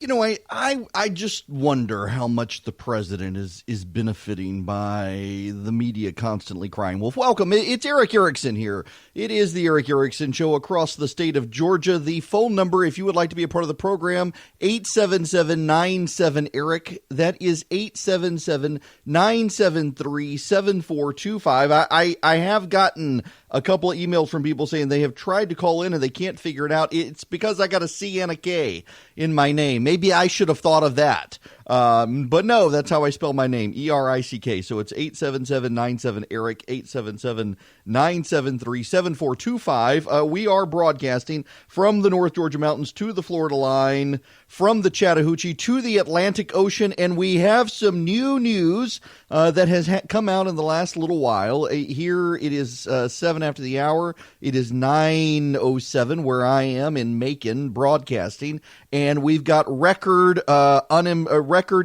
I just wonder how much the president is benefiting by the media constantly crying wolf. Welcome. It's Eric Erickson here. It is the Eric Erickson Show across the state of Georgia. The phone number, if you would like to be a part of the program, 877-97-ERIC. That is 877-973-7425. I have gotten a couple of emails from people saying they have tried to call in and they can't figure it out. It's because I got a C and a K in my name. Maybe I should have thought of that. But no, that's how I spell my name, E-R-I-C-K. So it's 877-97-ERIC, 877-973-7425. We are broadcasting from the North Georgia mountains to the Florida line, from the Chattahoochee to the Atlantic Ocean, and we have some new news that has come out in the last little while. Here it is 7 after the hour. It is 9:07 where I am in Macon broadcasting, and we've got record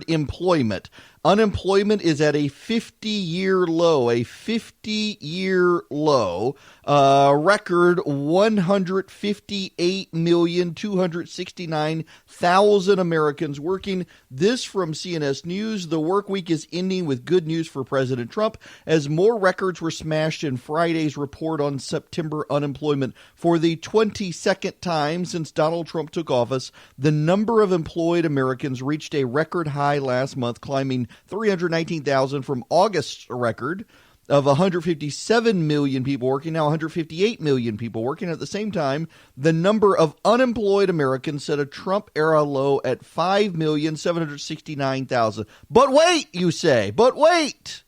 employment. Unemployment is at a 50-year low, record 158,269,000 Americans working. This from CNS News. The work week is ending with good news for President Trump as more records were smashed in Friday's report on September unemployment. For the 22nd time since Donald Trump took office, the number of employed Americans reached a record high last month, climbing 319,000 from August's record of 157 million people working, now 158 million people working. At the same time, the number of unemployed Americans set a Trump-era low at 5,769,000. But wait, you say, but wait.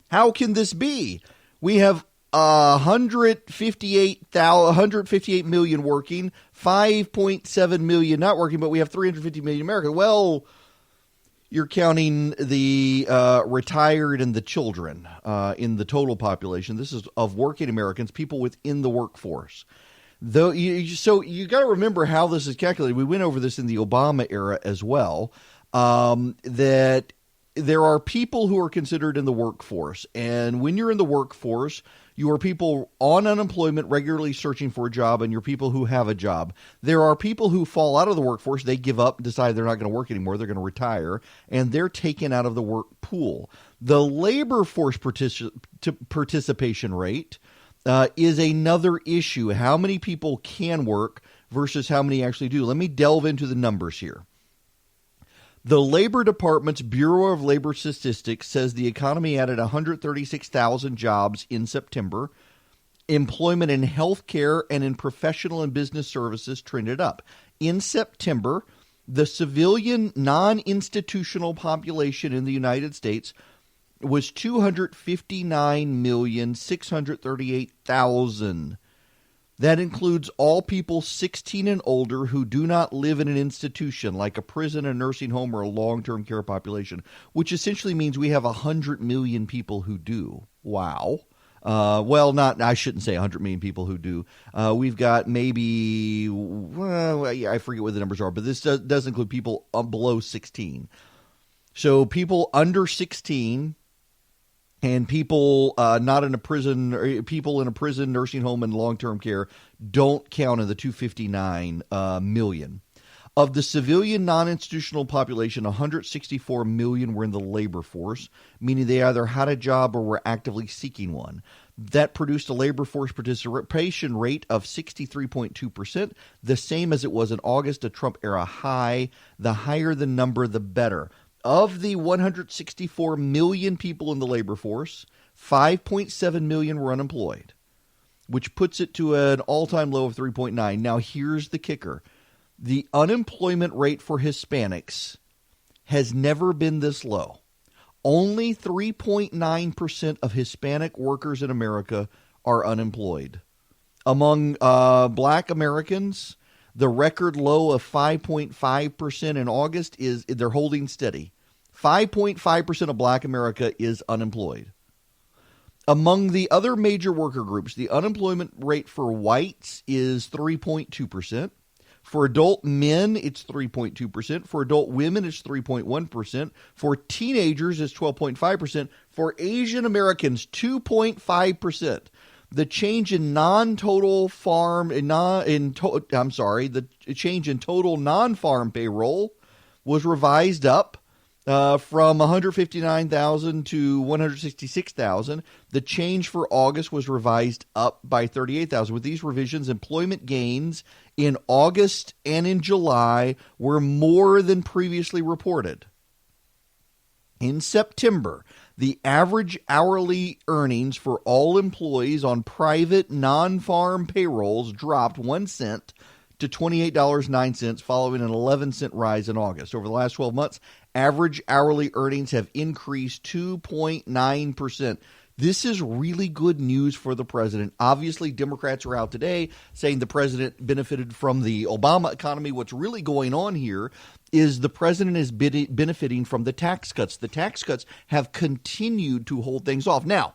How can this be? We have 158 million working, 5.7 million not working, but we have 350 million Americans. Well, you're counting the retired and the children in the total population. This is of working Americans, people within the workforce. So you got to remember how this is calculated. We went over this in the Obama era as well, that there are people who are considered in the workforce. And when you're in the workforce, you are people on unemployment regularly searching for a job, and you're people who have a job. There are people who fall out of the workforce. They give up, decide they're not going to work anymore. They're going to retire, and they're taken out of the work pool. The labor force participation rate is another issue. How many people can work versus how many actually do? Let me delve into the numbers here. The Labor Department's Bureau of Labor Statistics says the economy added 136,000 jobs in September. Employment in healthcare and in professional and business services trended up. In September, the civilian non-institutional population in the United States was 259,638,000. That includes all people 16 and older who do not live in an institution like a prison, a nursing home, or a long-term care population, which essentially means we have 100 million people who do. Wow. I shouldn't say 100 million people who do. We've got maybe, I forget what the numbers are, but this does include people below 16. So people under 16 and people not in a prison, or people in a prison, nursing home, and long-term care don't count in the 259 million. Of the civilian non-institutional population, 164 million were in the labor force, meaning they either had a job or were actively seeking one. That produced a labor force participation rate of 63.2%, the same as it was in August, a Trump-era high. The higher the number, the better. Of the 164 million people in the labor force, 5.7 million were unemployed, which puts it to an all-time low of 3.9. Now, here's the kicker. The unemployment rate for Hispanics has never been this low. Only 3.9% of Hispanic workers in America are unemployed. Among black Americans, the record low of 5.5% in August they're holding steady. 5.5% of black America is unemployed. Among the other major worker groups, the unemployment rate for whites is 3.2%. For adult men, it's 3.2%. For adult women, it's 3.1%. For teenagers, it's 12.5%. For Asian Americans, 2.5%. The change in non-total farm the change in total non-farm payroll was revised up from 159,000 to 166,000. The change for August was revised up by 38,000. With these revisions, employment gains in August and in July were more than previously reported. In September, the average hourly earnings for all employees on private non-farm payrolls dropped 1 cent to $28.09, following an 11-cent rise in August. Over the last 12 months, average hourly earnings have increased 2.9%. This is really good news for the president. Obviously, Democrats are out today saying the president benefited from the Obama economy. What's really going on here is the president is benefiting from the tax cuts. The tax cuts have continued to hold things off. Now,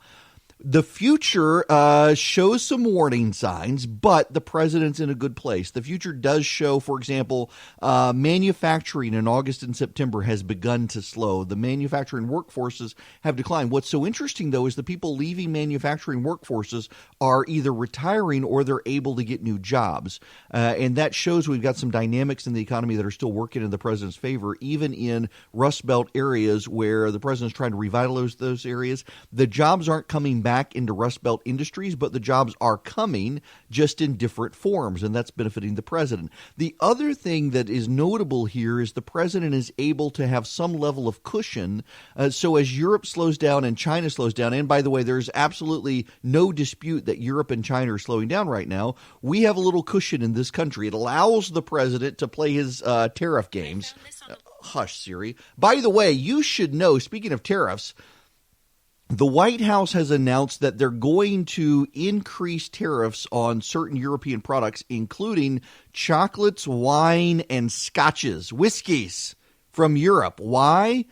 the future shows some warning signs, but the president's in a good place. The future does show, for example, manufacturing in August and September has begun to slow. The manufacturing workforces have declined. What's so interesting, though, is the people leaving manufacturing workforces are either retiring or they're able to get new jobs. And that shows we've got some dynamics in the economy that are still working in the president's favor, even in Rust Belt areas where the president's trying to revitalize those areas. The jobs aren't coming back into Rust Belt industries, but the jobs are coming just in different forms, and that's benefiting the president. The other thing that is notable here is the president is able to have some level of cushion. So as Europe slows down and China slows down, and by the way, there's absolutely no dispute that Europe and China are slowing down right now, we have a little cushion in this country. It allows the president to play his tariff games. Hush, Siri. By the way, you should know, speaking of tariffs, the White House has announced that they're going to increase tariffs on certain European products, including chocolates, wine, and scotches, whiskeys from Europe. Why?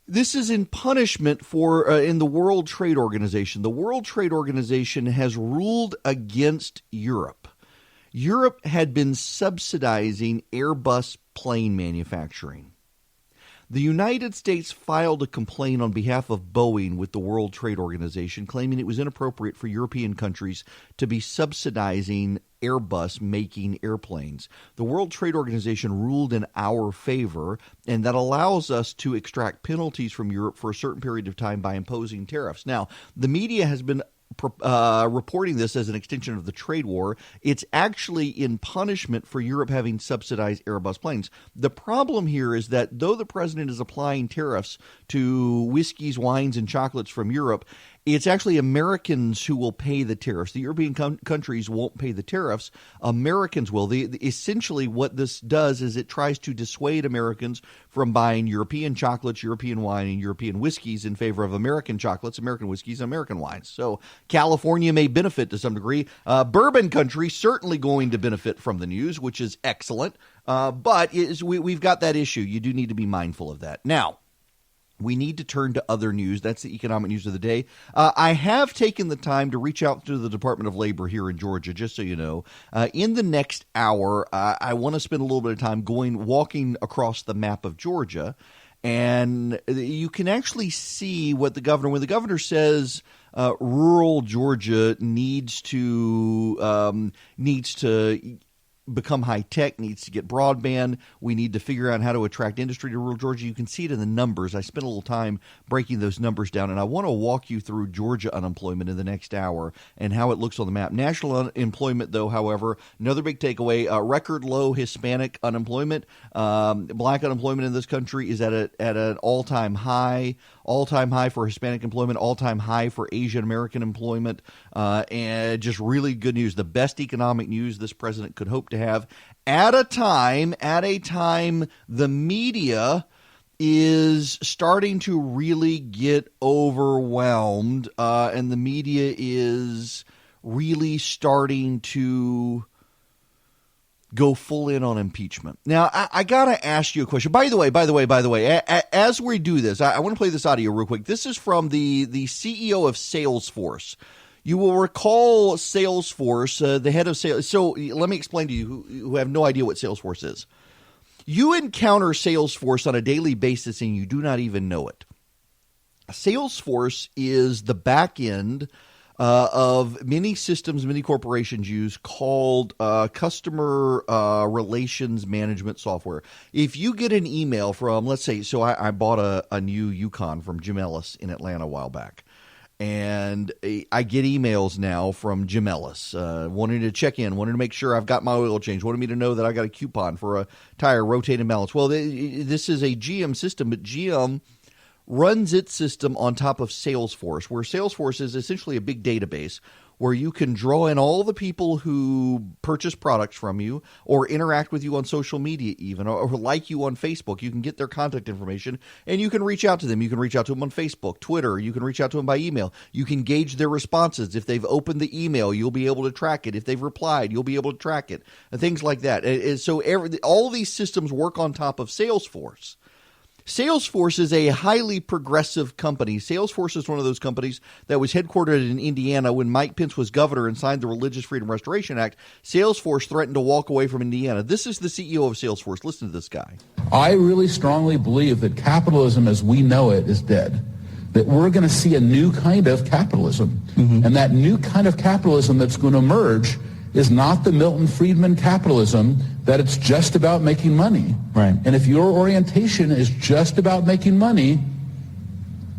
This is in punishment for in the World Trade Organization. The World Trade Organization has ruled against Europe. Europe had been subsidizing Airbus plane manufacturing. The United States filed a complaint on behalf of Boeing with the World Trade Organization, claiming it was inappropriate for European countries to be subsidizing Airbus making airplanes. The World Trade Organization ruled in our favor, and that allows us to extract penalties from Europe for a certain period of time by imposing tariffs. Now, the media has been reporting this as an extension of the trade war. It's actually in punishment for Europe having subsidized Airbus planes. The problem here is that though the president is applying tariffs to whiskeys, wines, and chocolates from Europe, it's actually Americans who will pay the tariffs. The European countries won't pay the tariffs. Americans will. Essentially what this does is it tries to dissuade Americans from buying European chocolates, European wine, and European whiskeys in favor of American chocolates, American whiskeys, and American wines. So California may benefit to some degree. Bourbon country certainly going to benefit from the news, which is excellent. But we've got that issue. You do need to be mindful of that. Now, we need to turn to other news. That's the economic news of the day. I have taken the time to reach out to the Department of Labor here in Georgia, just so you know. In the next hour, I want to spend a little bit of time walking across the map of Georgia, and you can actually see what when the governor says rural Georgia needs to become high-tech, needs to get broadband. We need to figure out how to attract industry to rural Georgia. You can see it in the numbers. I spent a little time breaking those numbers down, and I want to walk you through Georgia unemployment in the next hour and how it looks on the map. National unemployment, though, however, another big takeaway, record low Hispanic unemployment. Black unemployment in this country is at an all-time high. All-time high for Hispanic employment, all-time high for Asian American employment, and just really good news. The best economic news this president could hope to have at a time the media is starting to really get overwhelmed, and the media is really starting to go full in on impeachment. Now, I got to ask you a question. By the way, as we do this, I want to play this audio real quick. This is from the CEO of Salesforce. You will recall Salesforce, the head of sales. So let me explain to you who have no idea what Salesforce is. You encounter Salesforce on a daily basis and you do not even know it. Salesforce is the back end of many systems many corporations use called customer relations management software. If you get an email from, let's say, so I bought a new Yukon from Jim Ellis in Atlanta a while back. And I get emails now from Jim Ellis wanting to check in, wanting to make sure I've got my oil change, wanting me to know that I got a coupon for a tire, rotate and balance. Well, this is a GM system, but GM runs its system on top of Salesforce, where Salesforce is essentially a big database where you can draw in all the people who purchase products from you or interact with you on social media even, or like you on Facebook. You can get their contact information, and you can reach out to them. You can reach out to them on Facebook, Twitter. You can reach out to them by email. You can gauge their responses. If they've opened the email, you'll be able to track it. If they've replied, you'll be able to track it, and things like that. And so all these systems work on top of Salesforce. Salesforce is a highly progressive company. Salesforce is one of those companies that was headquartered in Indiana when Mike Pence was governor and signed the Religious Freedom Restoration Act. Salesforce threatened to walk away from Indiana. This is the CEO of Salesforce. Listen to this guy. I really strongly believe that capitalism as we know it is dead, that we're going to see a new kind of capitalism. And that new kind of capitalism that's going to emerge is not the Milton Friedman capitalism that it's just about making money. Right. And if your orientation is just about making money,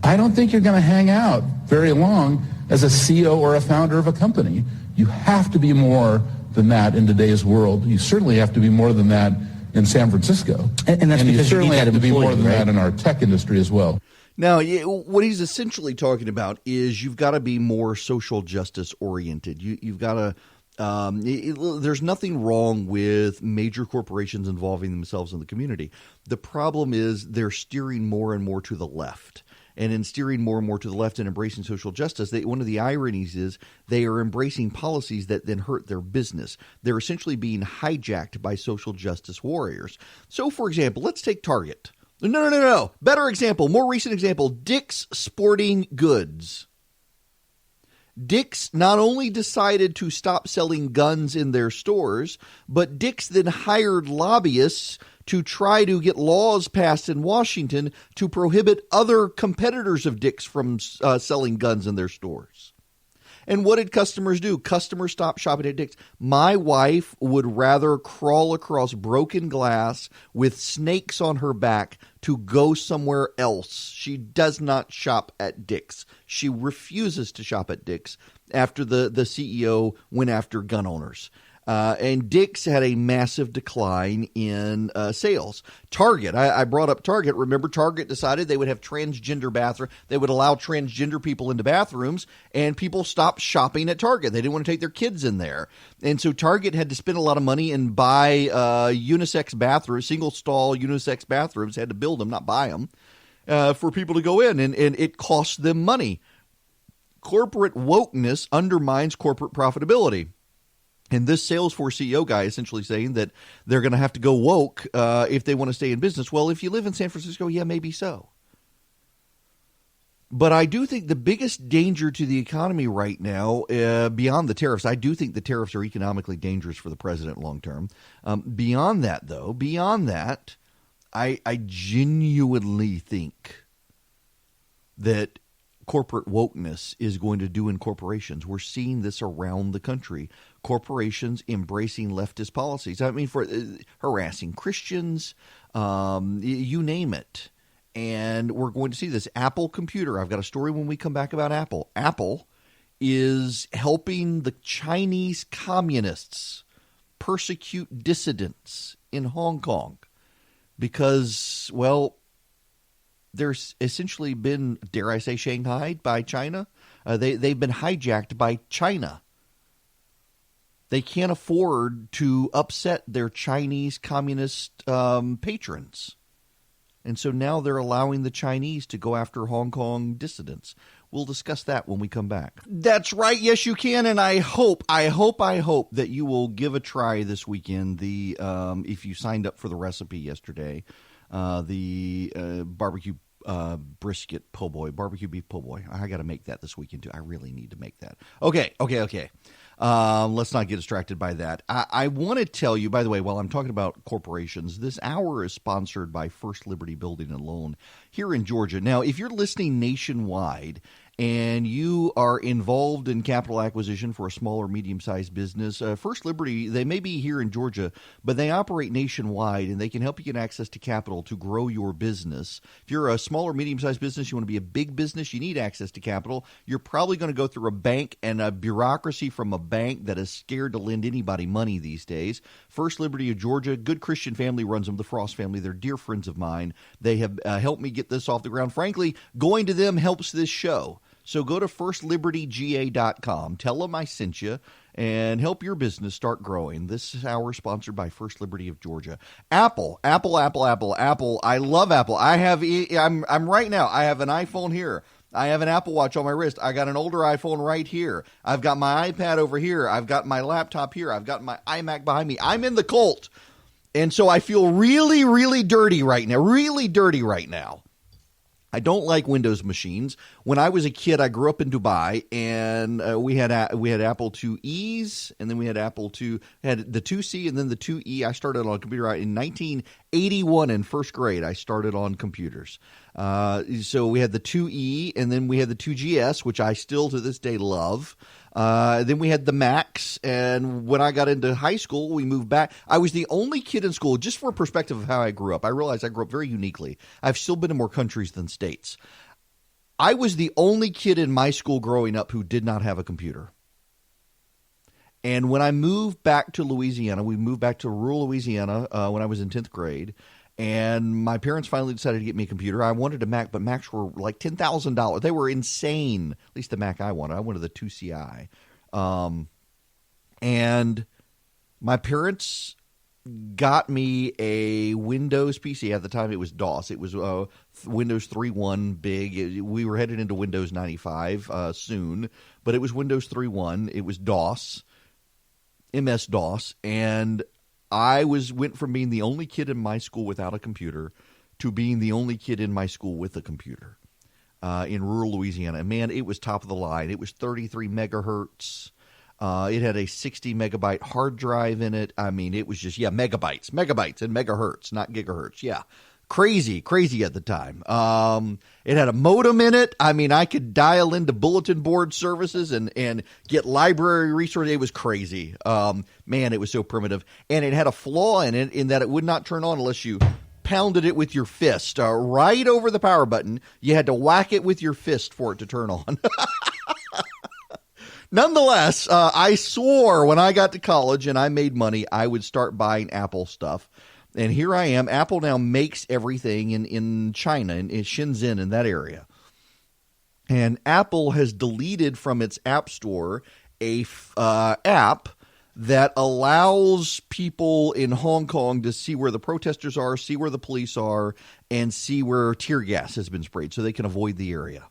I don't think you're going to hang out very long as a CEO or a founder of a company. You have to be more than that in today's world. You certainly have to be more than that in San Francisco. And that's you because certainly have to be more than right? that in our tech industry as well. Now, what he's essentially talking about is you've got to be more social justice oriented. You've got to there's nothing wrong with major corporations involving themselves in the community. The problem is they're steering more and more to the left. And in steering more and more to the left and embracing social justice, one of the ironies is they are embracing policies that then hurt their business. They're essentially being hijacked by social justice warriors. So, for example, let's take Target. No. Better example, more recent example, Dick's Sporting Goods. Dick's not only decided to stop selling guns in their stores, but Dick's then hired lobbyists to try to get laws passed in Washington to prohibit other competitors of Dick's from selling guns in their stores. And what did customers do? Customers stopped shopping at Dick's. My wife would rather crawl across broken glass with snakes on her back to go somewhere else. She does not shop at Dick's. She refuses to shop at Dick's after the CEO went after gun owners. And Dick's had a massive decline in sales. Target, I brought up Target. Remember, Target decided they would have transgender bathrooms. They would allow transgender people into bathrooms, and people stopped shopping at Target. They didn't want to take their kids in there. And so Target had to spend a lot of money and buy unisex bathrooms, single-stall unisex bathrooms. They had to build them, not buy them, for people to go in, and it cost them money. Corporate wokeness undermines corporate profitability. And this Salesforce CEO guy is essentially saying that they're going to have to go woke if they want to stay in business. Well, if you live in San Francisco, yeah, maybe so. But I do think the biggest danger to the economy right now, beyond the tariffs, I do think the tariffs are economically dangerous for the president long term. Beyond that, I genuinely think that corporate wokeness is going to do in corporations. We're seeing this around the country. Corporations embracing leftist policies. I mean, for harassing Christians, you name it. And we're going to see this. Apple Computer. I've got a story when we come back about Apple. Apple is helping the Chinese communists persecute dissidents in Hong Kong because, well, there's essentially been, dare I say, shanghaied by China. They've been hijacked by China. They can't afford to upset their Chinese communist patrons. And so now they're allowing the Chinese to go after Hong Kong dissidents. We'll discuss that when we come back. That's right. Yes, you can. And I hope that you will give a try this weekend. If you signed up for the recipe yesterday, the barbecue brisket po' boy, barbecue beef po' boy. I got to make that this weekend too. I really need to make that. Okay. Let's not get distracted by that. I want to tell you, by the way, while I'm talking about corporations, this hour is sponsored by First Liberty Building and Loan here in Georgia. Now, if you're listening nationwide and you are involved in capital acquisition for a small or medium-sized business, First Liberty, they may be here in Georgia, but they operate nationwide, and they can help you get access to capital to grow your business. If you're a small or medium-sized business, you want to be a big business, you need access to capital. You're probably going to go through a bank and a bureaucracy from a bank that is scared to lend anybody money these days. First Liberty of Georgia, good Christian family runs them, the Frost family. They're dear friends of mine. They have helped me get this off the ground. Frankly, going to them helps this show. So go to firstlibertyga.com, tell them I sent you, and help your business start growing. This hour is sponsored by First Liberty of Georgia. Apple. I love Apple. I'm right now, I have an iPhone here. I have an Apple Watch on my wrist. I got an older iPhone right here. I've got my iPad over here. I've got my laptop here. I've got my iMac behind me. I'm in the cult. And so I feel really, really dirty right now. I don't like Windows machines. When I was a kid, I grew up in Dubai, and we had Apple IIe's, and then we had the 2C, and then the 2E. I started on a computer in 1981 in first grade. I started on computers. So we had the 2E, and then we had the 2GS, which I still to this day love. Then we had the Macs, and when I got into high school, we moved back. I was the only kid in school, just for a perspective of how I grew up. I realized I grew up very uniquely. I've still been in more countries than states. I was the only kid in my school growing up who did not have a computer. And when I moved back to Louisiana, we moved back to rural Louisiana when I was in 10th grade, and my parents finally decided to get me a computer. I wanted a Mac, but Macs were like $10,000. They were insane, at least the Mac I wanted. I wanted the 2CI. And my parents got me a Windows PC. At the time, it was DOS. It was Windows 3.1 big. We were headed into Windows 95 soon, but it was Windows 3.1. It was DOS, MS-DOS, and I went from being the only kid in my school without a computer to being the only kid in my school with a computer in rural Louisiana. And man, it was top of the line. It was 33 megahertz. It had a 60 megabyte hard drive in it. I mean, it was just, megabytes and megahertz, not gigahertz. Yeah. Crazy at the time. It had a modem in it. I mean, I could dial into bulletin board services and get library resources. It was crazy. Man, it was so primitive. And it had a flaw in it in that it would not turn on unless you pounded it with your fist right over the power button. You had to whack it with your fist for it to turn on. Nonetheless, I swore when I got to college and I made money, I would start buying Apple stuff. And here I am. Apple now makes everything in China, in Shenzhen, in that area. And Apple has deleted from its app store a app that allows people in Hong Kong to see where the protesters are, see where the police are, and see where tear gas has been sprayed so they can avoid the area.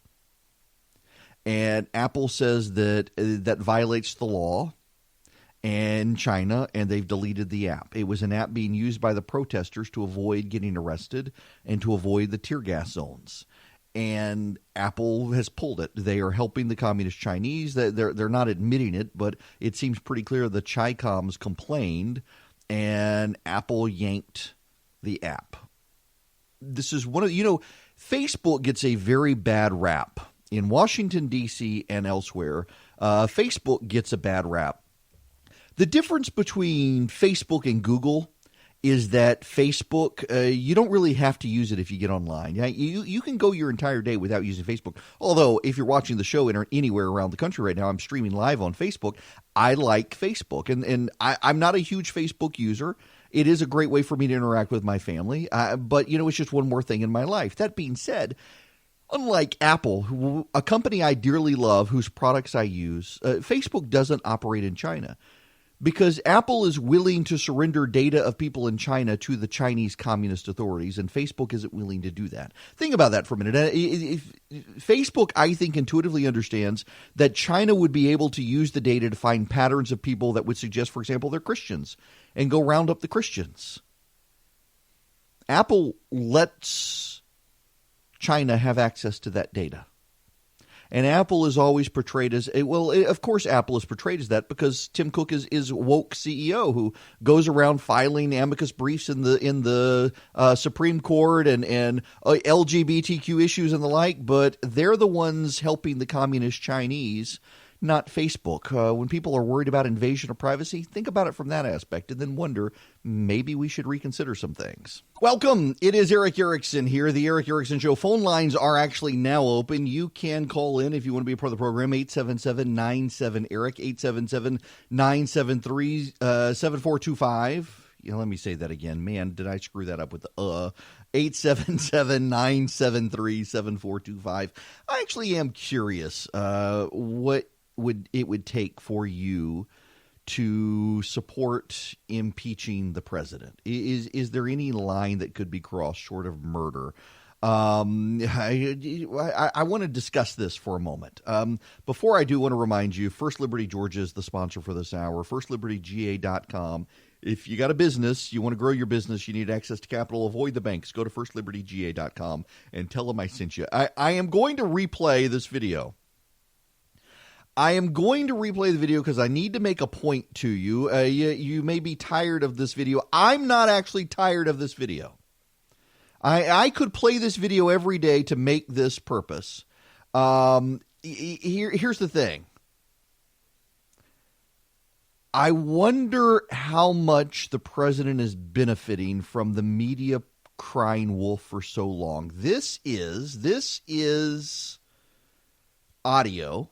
And Apple says that violates the law in China, and they've deleted the app. It was an app being used by the protesters to avoid getting arrested and to avoid the tear gas zones. And Apple has pulled it. They are helping the communist Chinese. They're not admitting it, but it seems pretty clear the Chi-Coms complained, and Apple yanked the app. This is Facebook gets a very bad rap. In Washington, D.C. and elsewhere, Facebook gets a bad rap. The difference between Facebook and Google is that Facebook, you don't really have to use it if you get online. You can go your entire day without using Facebook. Although, if you're watching the show anywhere around the country right now, I'm streaming live on Facebook. I like Facebook, and I'm not a huge Facebook user. It is a great way for me to interact with my family, but it's just one more thing in my life. That being said, unlike Apple, a company I dearly love, whose products I use, Facebook doesn't operate in China. Because Apple is willing to surrender data of people in China to the Chinese Communist authorities, and Facebook isn't willing to do that. Think about that for a minute. Facebook, I think, intuitively understands that China would be able to use the data to find patterns of people that would suggest, for example, they're Christians, and go round up the Christians. Apple lets China have access to that data. And Apple is always portrayed as, of course Apple is portrayed as that because Tim Cook is woke CEO who goes around filing amicus briefs in the Supreme Court and LGBTQ issues and the like, but they're the ones helping the communist Chinese, not Facebook. When people are worried about invasion of privacy, think about it from that aspect and then wonder, maybe we should reconsider some things. Welcome. It is Eric Erickson here. The Eric Erickson Show. Phone lines are actually now open. You can call in if you want to be a part of the program. 877-97-ERIC, 877-973-7425. Let me say that again. Man, did I screw that up with the 877-973-7425. I actually am curious what it would take for you to support impeaching the president. Is there any line that could be crossed short of murder? I want to discuss this for a moment. Before I do, want to remind you, First Liberty Georgia is the sponsor for this hour, firstlibertyga.com. If you got a business, you want to grow your business, you need access to capital, avoid the banks, go to firstlibertyga.com and tell them I sent you. I am going to replay this video. I am going to replay the video because I need to make a point to you. You may be tired of this video. I'm not actually tired of this video. I could play this video every day to make this purpose. Here's the thing. I wonder how much the president is benefiting from the media crying wolf for so long. This is audio.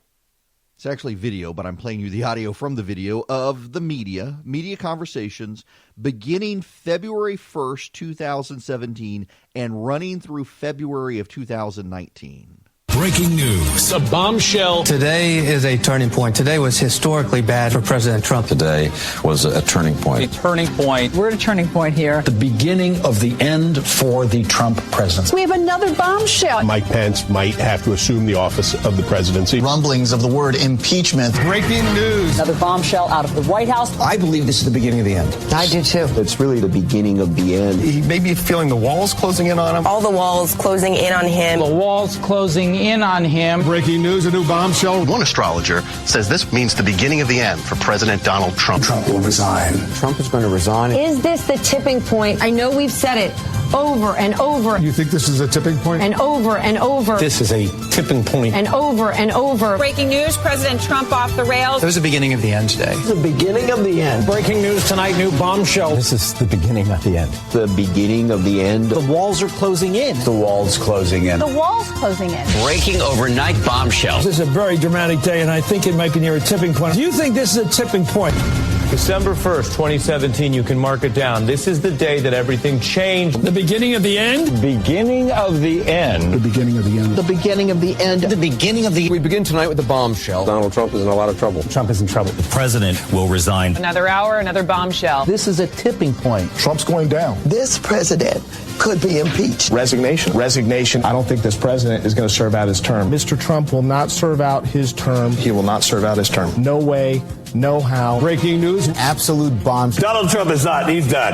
It's actually video, but I'm playing you the audio from the video of the media conversations beginning February 1st, 2017 and running through February of 2019. Breaking news. A bombshell. Today is a turning point. Today was historically bad for President Trump. Today was a turning point. A turning point. We're at a turning point here. The beginning of the end for the Trump presidency. We have another bombshell. Mike Pence might have to assume the office of the presidency. Rumblings of the word impeachment. Breaking news. Another bombshell out of the White House. I believe this is the beginning of the end. I do too. It's really the beginning of the end. He may be feeling the walls closing in on him. All the walls closing in on him. The walls closing in on him. Breaking news, a new bombshell. One astrologer says this means the beginning of the end for President Donald Trump. Trump will resign. Trump is going to resign. Is this the tipping point? I know we've said it over and over. You think this is a tipping point? And over and over. This is a tipping point. And over and over. Breaking news, President Trump off the rails. It was the beginning of the end today. The beginning of the end. Breaking news tonight, new bombshell. This is the beginning of the end. The beginning of the end. The walls are closing in. The walls closing in. The walls closing in. Breaking overnight bombshell. This is a very dramatic day, and I think it might be near a tipping point. Do you think this is a tipping point? December 1st, 2017, you can mark it down. This is the day that everything changed. The beginning of the end? Beginning of the end. The beginning of the end. The beginning of the end. The beginning of the... We begin tonight with a bombshell. Donald Trump is in a lot of trouble. Trump is in trouble. The president will resign. Another hour, another bombshell. This is a tipping point. Trump's going down. This president could be impeached. Resignation. I don't think this president is going to serve out his term. Mr. Trump will not serve out his term. He will not serve out his term. No way, no how. Breaking news. Absolute bombshell. Donald Trump is not. He's done.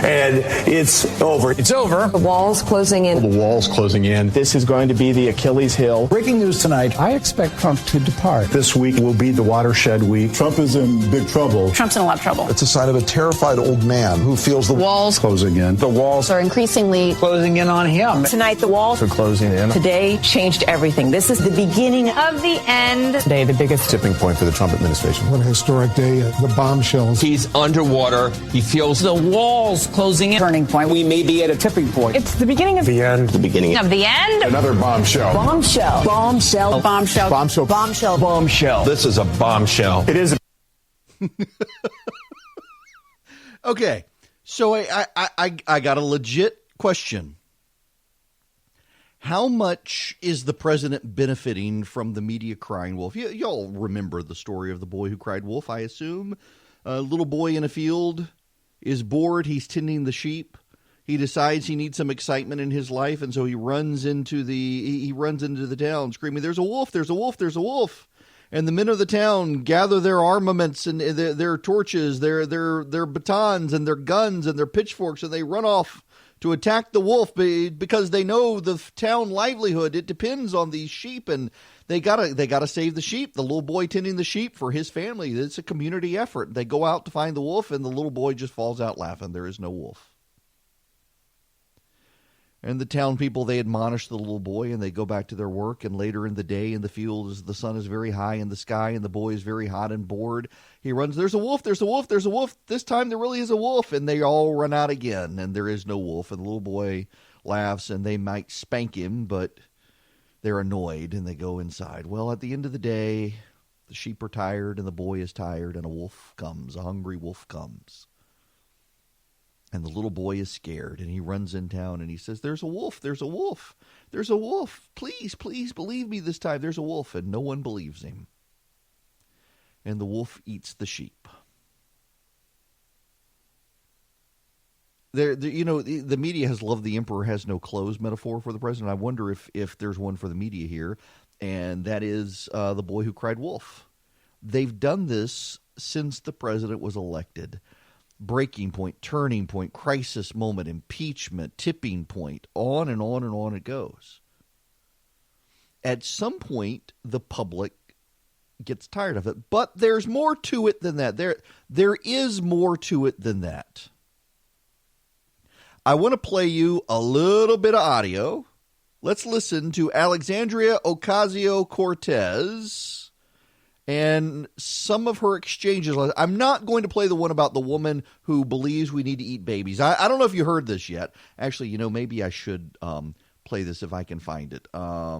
And it's over. It's over. The walls closing in. The walls closing in. This is going to be the Achilles heel. Breaking news tonight. I expect Trump to depart. This week will be the watershed week. Trump is in big trouble. Trump's in a lot of trouble. It's a sign of a terrified old man who feels the walls Closing in. The walls are increasingly Closing in on him. Tonight, the walls are closing in. today changed everything. This is the beginning of the end. Today, the biggest Tipping point for the Trump administration. What a historic day. The bombshells. He's underwater. He feels The walls closing in. turning point. we may be at a tipping point. It's the beginning of The end. The beginning Of the end? Another bombshell. Bombshell. Bombshell. Bombshell. Bombshell. Bombshell. Bombshell. This is a bombshell. It is. Okay, so I got a legit question. How much is the president benefiting from the media crying wolf? Y'all remember the story of the boy who cried wolf, I assume. A little boy in a field is bored. He's tending the sheep. He decides he needs some excitement in his life, and so he runs into the town screaming, "There's a wolf! There's a wolf! There's a wolf!" And the men of the town gather their armaments and their torches, their batons and their guns and their pitchforks, and they run off to attack the wolf because they know the town livelihood, it depends on these sheep, and they gotta save the sheep. The little boy tending the sheep for his family, it's a community effort. They go out to find the wolf, and the little boy just falls out laughing. There is no wolf. And the town people, they admonish the little boy, and they go back to their work. And later in the day in the field, as the sun is very high in the sky and the boy is very hot and bored, he runs, there's a wolf, there's a wolf, there's a wolf. This time there really is a wolf. And they all run out again, and there is no wolf. And the little boy laughs, and they might spank him, but they're annoyed, and they go inside. Well, at the end of the day, the sheep are tired, and the boy is tired, and a wolf comes, a hungry wolf comes. And the little boy is scared, and he runs in town, and he says, there's a wolf, there's a wolf, there's a wolf. Please, please believe me this time, there's a wolf. And no one believes him. And the wolf eats the sheep. The media has loved the emperor has no clothes metaphor for the president. I wonder if there's one for the media here, and that is the boy who cried wolf. They've done this since the president was elected. Breaking point, turning point, crisis moment, impeachment, tipping point, on and on and on it goes. At some point, the public gets tired of it, but there's more to it than that. There is more to it than that. I want to play you a little bit of audio. Let's listen to Alexandria Ocasio-Cortez and some of her exchanges. I'm not going to play the one about the woman who believes we need to eat babies. I don't know if you heard this yet. Actually, maybe I should play this if I can find it. A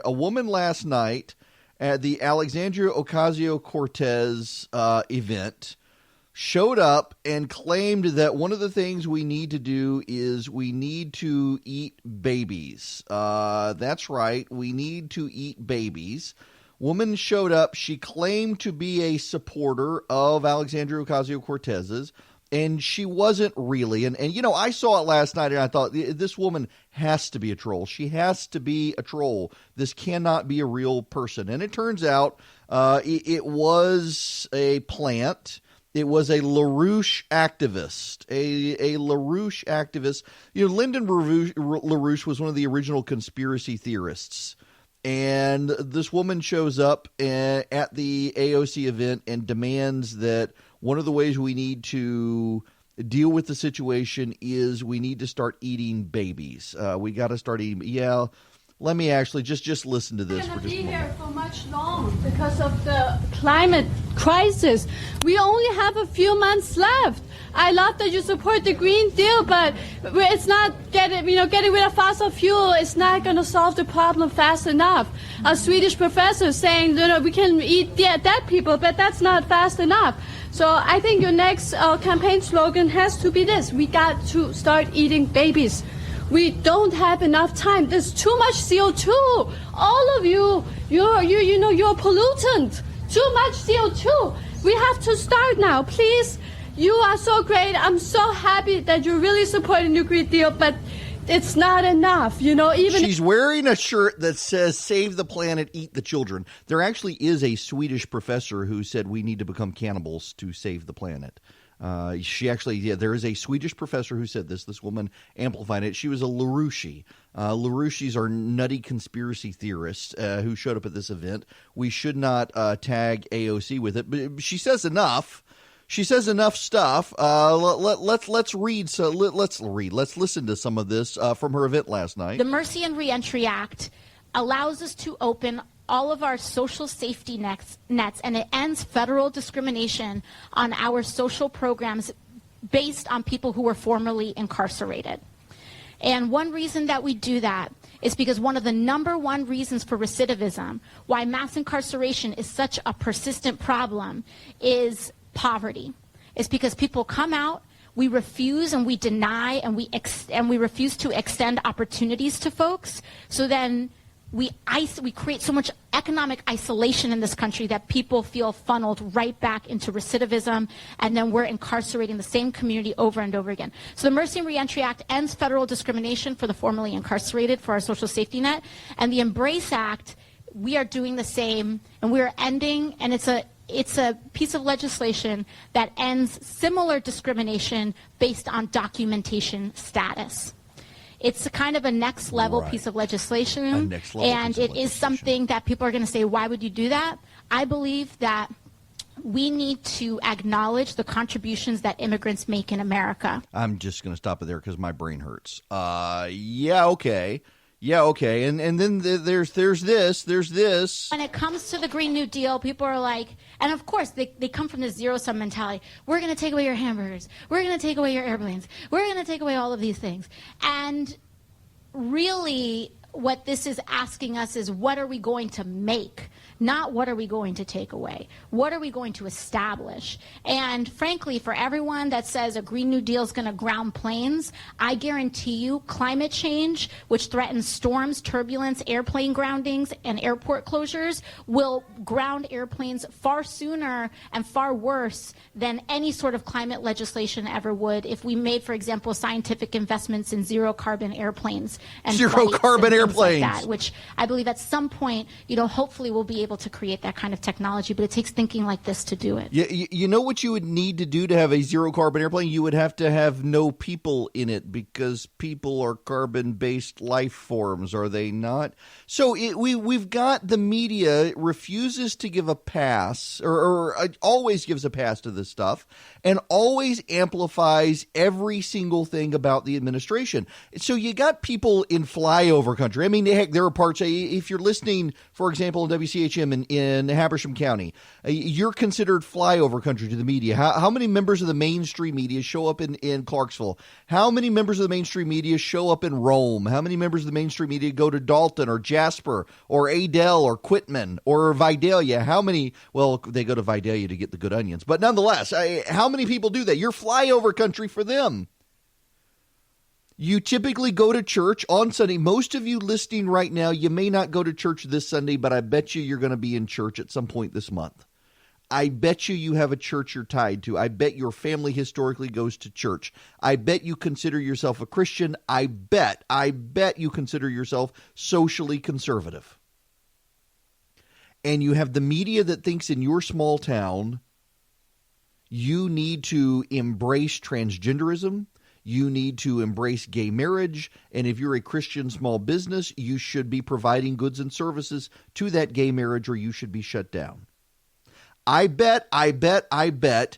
woman last night at the Alexandria Ocasio-Cortez event showed up and claimed that one of the things we need to do is we need to eat babies. That's right. We need to eat babies. Woman showed up. She claimed to be a supporter of Alexandria Ocasio-Cortez's, and she wasn't really. And I saw it last night, and I thought, this woman has to be a troll. She has to be a troll. This cannot be a real person. And it turns out it was a plant. It was a LaRouche activist, a LaRouche activist. Lyndon LaRouche was one of the original conspiracy theorists. And this woman shows up at the AOC event and demands that one of the ways we need to deal with the situation is we need to start eating babies. We got to start eating. Yeah, let me actually just listen to this for just a moment. We're going to be here for much long because of the climate crisis. We only have a few months left. I love that you support the Green Deal, but it's not getting rid of fossil fuel. It's not going to solve the problem fast enough. A Swedish professor saying, we can eat dead people, but that's not fast enough. So I think your next campaign slogan has to be this: we got to start eating babies. We don't have enough time. There's too much CO2. All of you're a pollutant. Too much CO2. We have to start now, please. You are so great. I'm so happy that you're really supporting the Green Deal, but it's not enough, She's wearing a shirt that says, "Save the planet, eat the children." There actually is a Swedish professor who said we need to become cannibals to save the planet. There is a Swedish professor who said this. This woman amplified it. She was a LaRouche. LaRouches are nutty conspiracy theorists who showed up at this event. We should not tag AOC with it, but she says enough. She says enough stuff. Let's read. Let's listen to some of this from her event last night. The Mercy and Reentry Act allows us to open all of our social safety nets, and it ends federal discrimination on our social programs based on people who were formerly incarcerated. And one reason that we do that is because one of the number one reasons for recidivism, why mass incarceration is such a persistent problem, is poverty. It's because people come out, we refuse and we deny and we refuse to extend opportunities to folks. So then we create so much economic isolation in this country that people feel funneled right back into recidivism, and then we're incarcerating the same community over and over again. So the Mercy and Reentry Act ends federal discrimination for the formerly incarcerated for our social safety net, and the Embrace Act, we are doing the same, and we're ending, and it's it's a piece of legislation that ends similar discrimination based on documentation status. It's a kind of a next level piece of legislation, and it is something that people are going to say, why would you do that? I believe that we need to acknowledge the contributions that immigrants make in America. I'm just going to stop it there because my brain hurts. Yeah, okay. And then there's this. When it comes to the Green New Deal, people are like, and of course they come from this zero-sum mentality. We're going to take away your hamburgers. We're going to take away your airplanes. We're going to take away all of these things. And really what this is asking us is, what are we going to make? Not what are we going to take away? What are we going to establish? And frankly, for everyone that says a Green New Deal is going to ground planes, I guarantee you climate change, which threatens storms, turbulence, airplane groundings, and airport closures, will ground airplanes far sooner and far worse than any sort of climate legislation ever would if we made, for example, scientific investments in zero-carbon airplanes. And zero-carbon airplanes. Like that, which I believe at some point, hopefully we'll be able to create that kind of technology, but it takes thinking like this to do it. Yeah, you know what you would need to do to have a zero-carbon airplane? You would have to have no people in it, because people are carbon-based life forms, are they not? So we've got the media refuses to give a pass, or always gives a pass to this stuff, and always amplifies every single thing about the administration. So you got people in flyover country. I mean, heck, there are parts, if you're listening, for example, in WCHM in Habersham County, you're considered flyover country to the media. How many members of the mainstream media show up in Clarksville? How many members of the mainstream media show up in Rome? How many members of the mainstream media go to Dalton or Jasper or Adel or Quitman or Vidalia? How many? Well, they go to Vidalia to get the good onions. But nonetheless, how many people do that? You're flyover country for them. You typically go to church on Sunday. Most of you listening right now, you may not go to church this Sunday, but I bet you're going to be in church at some point this month. I bet you have a church you're tied to. I bet your family historically goes to church. I bet you consider yourself a Christian. I bet you consider yourself socially conservative. And you have the media that thinks in your small town you need to embrace transgenderism. You need to embrace gay marriage, and if you're a Christian small business, you should be providing goods and services to that gay marriage, or you should be shut down. I bet that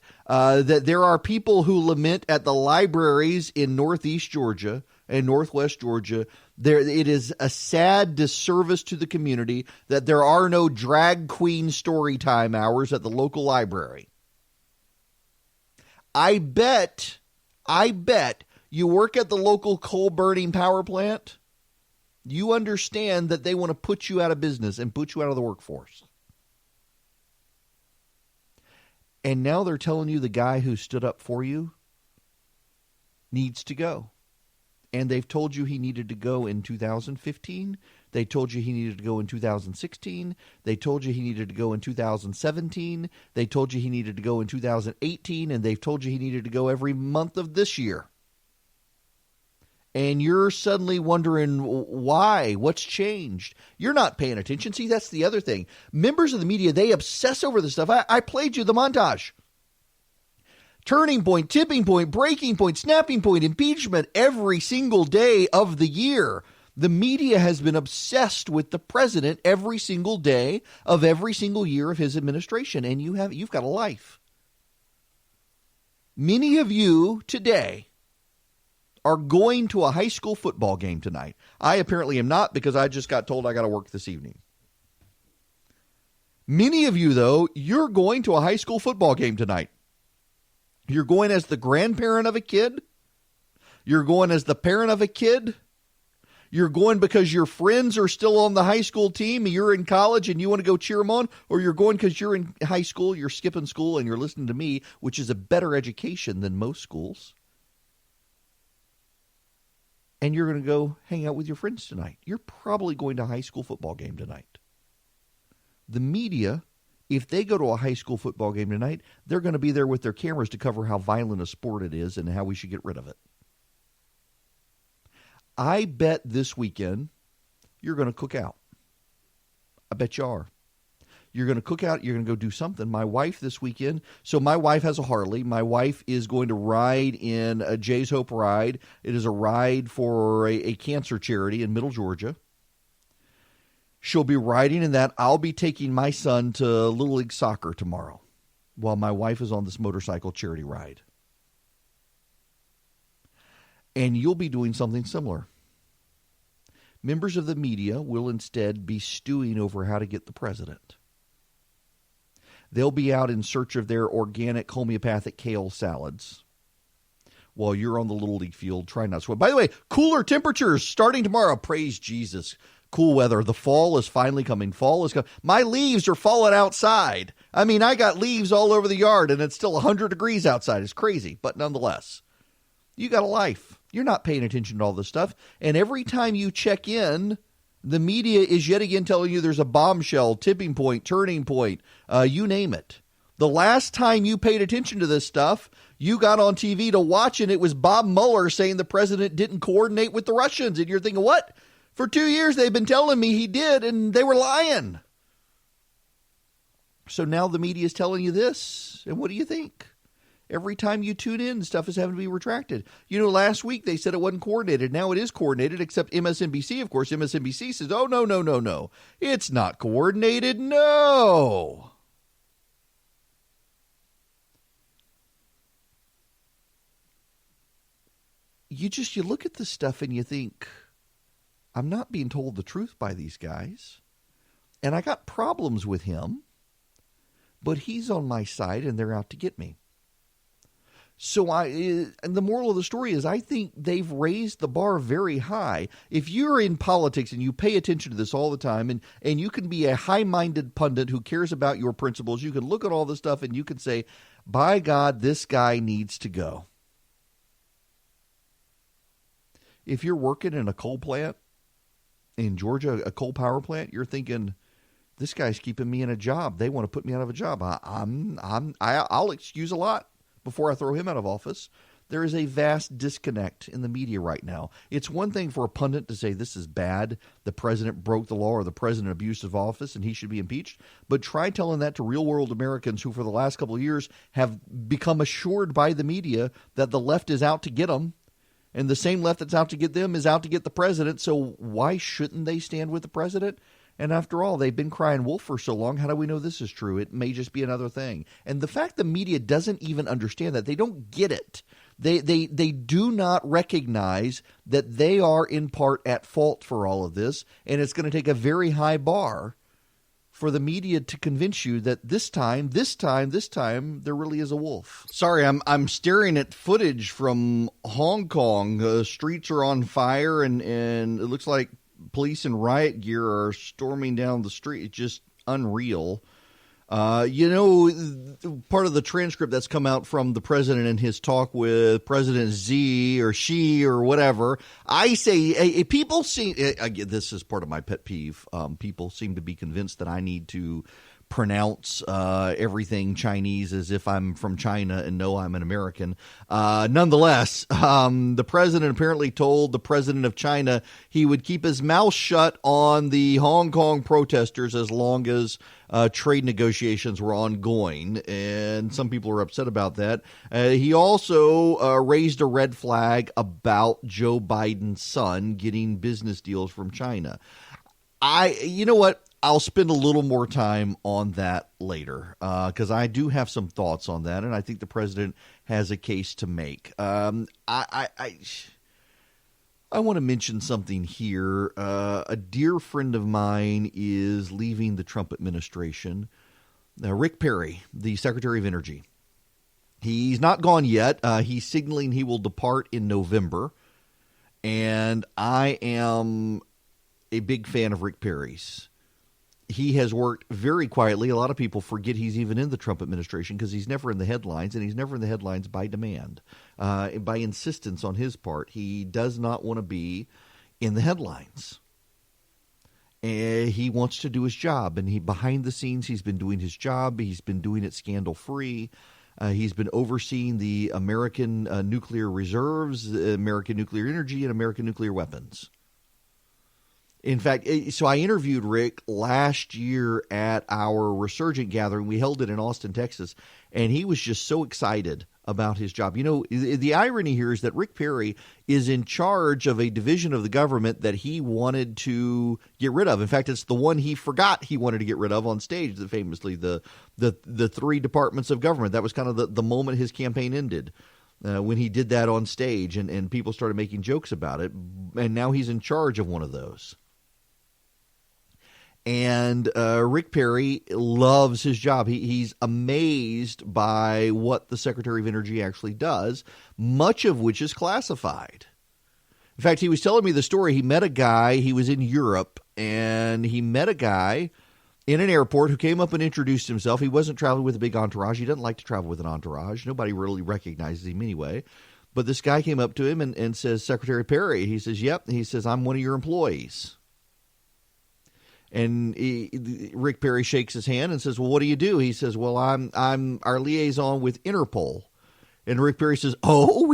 there are people who lament at the libraries in Northeast Georgia and Northwest Georgia. It is a sad disservice to the community that there are no drag queen story time hours at the local library. I bet you work at the local coal-burning power plant, you understand that they want to put you out of business and put you out of the workforce. And now they're telling you the guy who stood up for you needs to go. And they've told you he needed to go in 2015. They told you he needed to go in 2016. They told you he needed to go in 2017. They told you he needed to go in 2018. And they've told you he needed to go every month of this year. And you're suddenly wondering why, what's changed. You're not paying attention. See, that's the other thing. Members of the media, they obsess over this stuff. I played you the montage. Turning point, tipping point, breaking point, snapping point, impeachment every single day of the year. The media has been obsessed with the president every single day of every single year of his administration, and you've got a life. Many of you today are going to a high school football game tonight. I apparently am not, because I just got told I got to work this evening. Many of you, though, you're going to a high school football game tonight. You're going as the grandparent of a kid. You're going as the parent of a kid. You're going because your friends are still on the high school team and you're in college and you want to go cheer them on, or you're going because you're in high school, you're skipping school, and you're listening to me, which is a better education than most schools. And you're going to go hang out with your friends tonight. You're probably going to a high school football game tonight. The media, if they go to a high school football game tonight, they're going to be there with their cameras to cover how violent a sport it is and how we should get rid of it. I bet this weekend you're going to cook out. I bet you are. You're going to cook out. You're going to go do something. My wife this weekend. So my wife has a Harley. My wife is going to ride in a Jay's Hope ride. It is a ride for a cancer charity in Middle Georgia. She'll be riding in that. I'll be taking my son to Little League Soccer tomorrow while my wife is on this motorcycle charity ride. And you'll be doing something similar. Members of the media will instead be stewing over how to get the president. They'll be out in search of their organic homeopathic kale salads while you're on the Little League field trying not to sweat. By the way, cooler temperatures starting tomorrow. Praise Jesus. Cool weather. The fall is finally coming. Fall is coming. My leaves are falling outside. I mean, I got leaves all over the yard, and it's still 100 degrees outside. It's crazy, but nonetheless, you got a life. You're not paying attention to all this stuff. And every time you check in, the media is yet again telling you there's a bombshell, tipping point, turning point, you name it. The last time you paid attention to this stuff, you got on TV to watch, and it was Bob Mueller saying the president didn't coordinate with the Russians. And you're thinking, what? For 2 years, they've been telling me he did, and they were lying. So now the media is telling you this. And what do you think? Every time you tune in, stuff is having to be retracted. You know, last week they said it wasn't coordinated. Now it is coordinated, except MSNBC, of course. MSNBC says, oh, no. It's not coordinated. No. You look at this stuff and you think, I'm not being told the truth by these guys. And I got problems with him, but he's on my side and they're out to get me. So and the moral of the story is I think they've raised the bar very high. If you're in politics and you pay attention to this all the time, and you can be a high-minded pundit who cares about your principles, you can look at all this stuff and you can say, by God, this guy needs to go. If you're working in a coal plant in Georgia, a coal power plant, you're thinking, this guy's keeping me in a job. They want to put me out of a job. I'll excuse a lot before I throw him out of office. There is a vast disconnect in the media right now. It's one thing for a pundit to say this is bad, the president broke the law or the president abused his office and he should be impeached. But try telling that to real-world Americans who for the last couple of years have become assured by the media that the left is out to get them. And the same left that's out to get them is out to get the president. So why shouldn't they stand with the president? And after all, they've been crying wolf for so long. How do we know this is true? It may just be another thing. And the fact the media doesn't even understand that, they don't get it. They do not recognize that they are in part at fault for all of this. And it's going to take a very high bar for the media to convince you that this time, there really is a wolf. Sorry, I'm staring at footage from Hong Kong. Streets are on fire, and it looks like police in riot gear are storming down the street. It's just unreal. Part of the transcript that's come out from the president in his talk with President Xi or Xi or whatever, I say people seem, this is part of my pet peeve, people seem to be convinced that I need to pronounce everything Chinese as if I'm from China and know I'm an American. Nonetheless, the president apparently told the president of China he would keep his mouth shut on the Hong Kong protesters as long as trade negotiations were ongoing, and some people are upset about that. He also raised a red flag about Joe Biden's son getting business deals from China. You know what? I'll spend a little more time on that later because I do have some thoughts on that, and I think the president has a case to make. I want to mention something here. A dear friend of mine is leaving the Trump administration. Rick Perry, the Secretary of Energy. He's not gone yet. He's signaling he will depart in November, and I am a big fan of Rick Perry's. He has worked very quietly. A lot of people forget he's even in the Trump administration because he's never in the headlines, and he's never in the headlines by demand, by insistence on his part. He does not want to be in the headlines. And he wants to do his job, and behind the scenes, he's been doing his job. He's been doing it scandal-free. He's been overseeing the American nuclear reserves, American nuclear energy, and American nuclear weapons. In fact, so I interviewed Rick last year at our Resurgent gathering. We held it in Austin, Texas, and he was just so excited about his job. You know, the irony here is that Rick Perry is in charge of a division of the government that he wanted to get rid of. In fact, it's the one he forgot he wanted to get rid of on stage, famously, the three departments of government. That was kind of the moment his campaign ended. When he did that on stage, and people started making jokes about it, and now he's in charge of one of those. And Rick Perry loves his job. He's amazed by what the Secretary of Energy actually does, much of which is classified. In fact, he was telling me the story. He met a guy. He was in Europe, and he met a guy in an airport who came up and introduced himself. He wasn't traveling with a big entourage. He doesn't like to travel with an entourage. Nobody really recognizes him anyway. But this guy came up to him and says, Secretary Perry. He says, yep. He says, I'm one of your employees. And Rick Perry shakes his hand and says, well, what do you do? He says, well, I'm our liaison with Interpol. And Rick Perry says, oh,